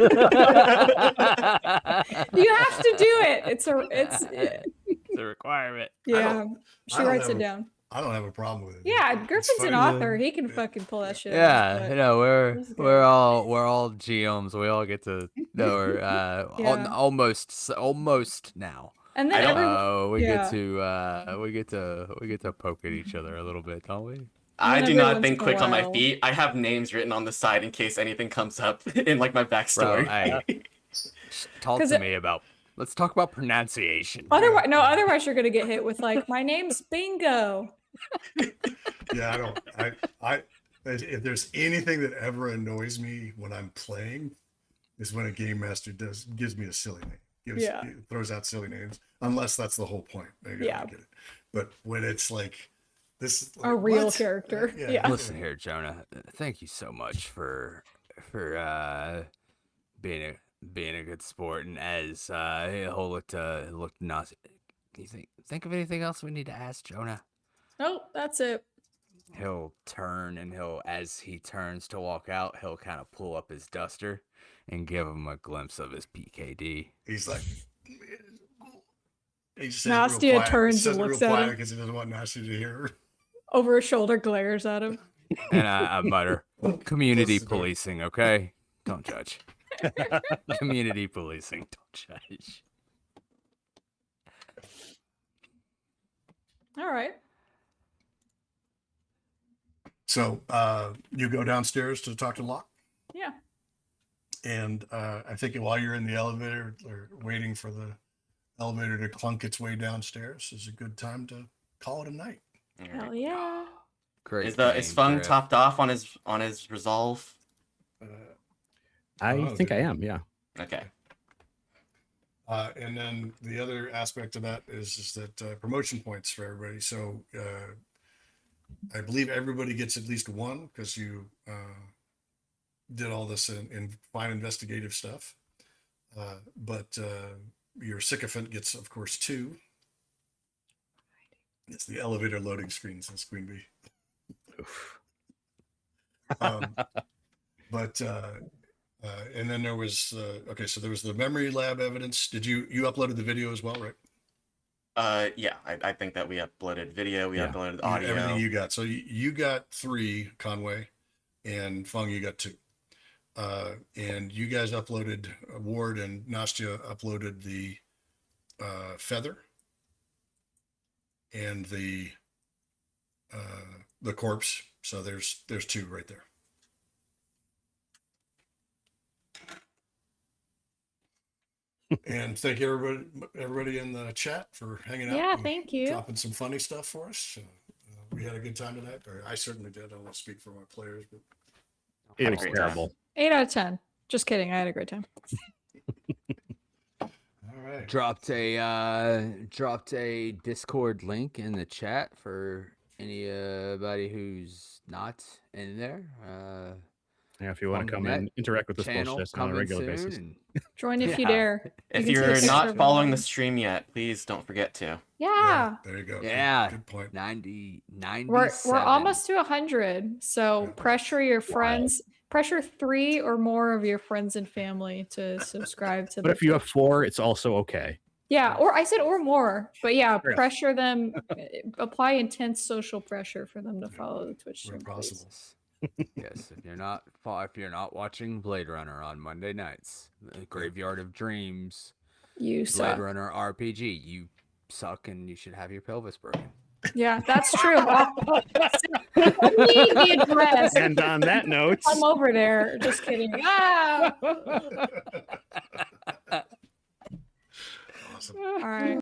have to do it. It's the requirement. yeah. I She don't writes have it down. I don't have a problem with it. Yeah, It's Griffin's an funny. author. He can fucking pull that shit. Yeah, out, you know, This is good. we're all GMs. We all get to know Yeah. almost now. And then I don't- everyone, We yeah. get to poke at each other a little bit, don't we? I And do every not once think in a quick on my while- feet. I have names written on the side in case anything comes up in like my backstory. Hey, talk 'Cause to it- me about. Let's talk about pronunciation. Otherwise you're gonna get hit with like, my name's Bingo. Yeah, I don't. If there's anything that ever annoys me when I'm playing, is when a game master gives me a silly name. Yeah. Throws out silly names, unless that's the whole point. Yeah. I get it. But when it's like this, A like, real what? character. Yeah. Listen here, Jonah. Thank you so much for being a good sport, and as he'll look naughty. Can you think of anything else we need to ask Jonah? Nope, that's it. He'll turn, and as he turns to walk out, he'll kind of pull up his duster and give him a glimpse of his PKD. He's like, he says Nastya turns and looks at him. because he doesn't want Nastya to hear her. Over his shoulder glares at him. And I mutter, community Closes the door. policing, okay? Don't judge. Community policing, don't judge. All right. So you go downstairs to talk to Locke. Yeah. And I think while you're in the elevator or waiting for the elevator to clunk its way downstairs is a good time to call it a night. Hell yeah. Great. Is game, Feng Griff. topped off on his resolve? I Oh, think I okay. am, yeah. Okay. And then the other aspect of that is that promotion points for everybody. So I believe everybody gets at least one because you did all this in fine investigative stuff. But your sycophant gets, of course, 2. It's the elevator loading screen, says Queen Bee. And then there was okay, so there was the memory lab evidence. Did you uploaded the video as well, right? Yeah, I think that we uploaded video, we Yeah. uploaded Everything audio. you got. So you got 3, Conway, and Feng, you got 2. And you guys uploaded Ward and Nastya uploaded the feather and the corpse. So there's 2 right there. And thank you everybody in the chat for hanging out. Yeah, and thank you. dropping some funny stuff for us. We had a good time tonight, or I certainly did. I don't want to speak for my players, but It Had a was great terrible. 8 out of 10. Just kidding. I had a great time. all right. Dropped a Discord link in the chat for anybody who's not in there. Yeah, if you want On to the come net and interact with this Channel bullshit on a coming regular soon, basis. and Join if you Yeah. dare. If You can you're see not server following the lines. stream yet, please don't forget to. Yeah. There you go. Yeah. Good point. 97. We're almost to 100. So Yeah. pressure your friends. pressure 3 or more of your friends and family to subscribe to But the if you have Twitch. 4, it's also okay. Yeah, or I said or more, but yeah, Yeah. pressure them, apply intense social pressure for them to follow the Twitch Where stream, please. possible. Yes, if you're not watching Blade Runner on Monday nights, the Graveyard of Dreams, You Blade suck. Runner RPG, you suck and you should have your pelvis broken. Yeah, that's true. Send me the address. And on that note, I'm over there. Just kidding. Ah! Awesome. All right.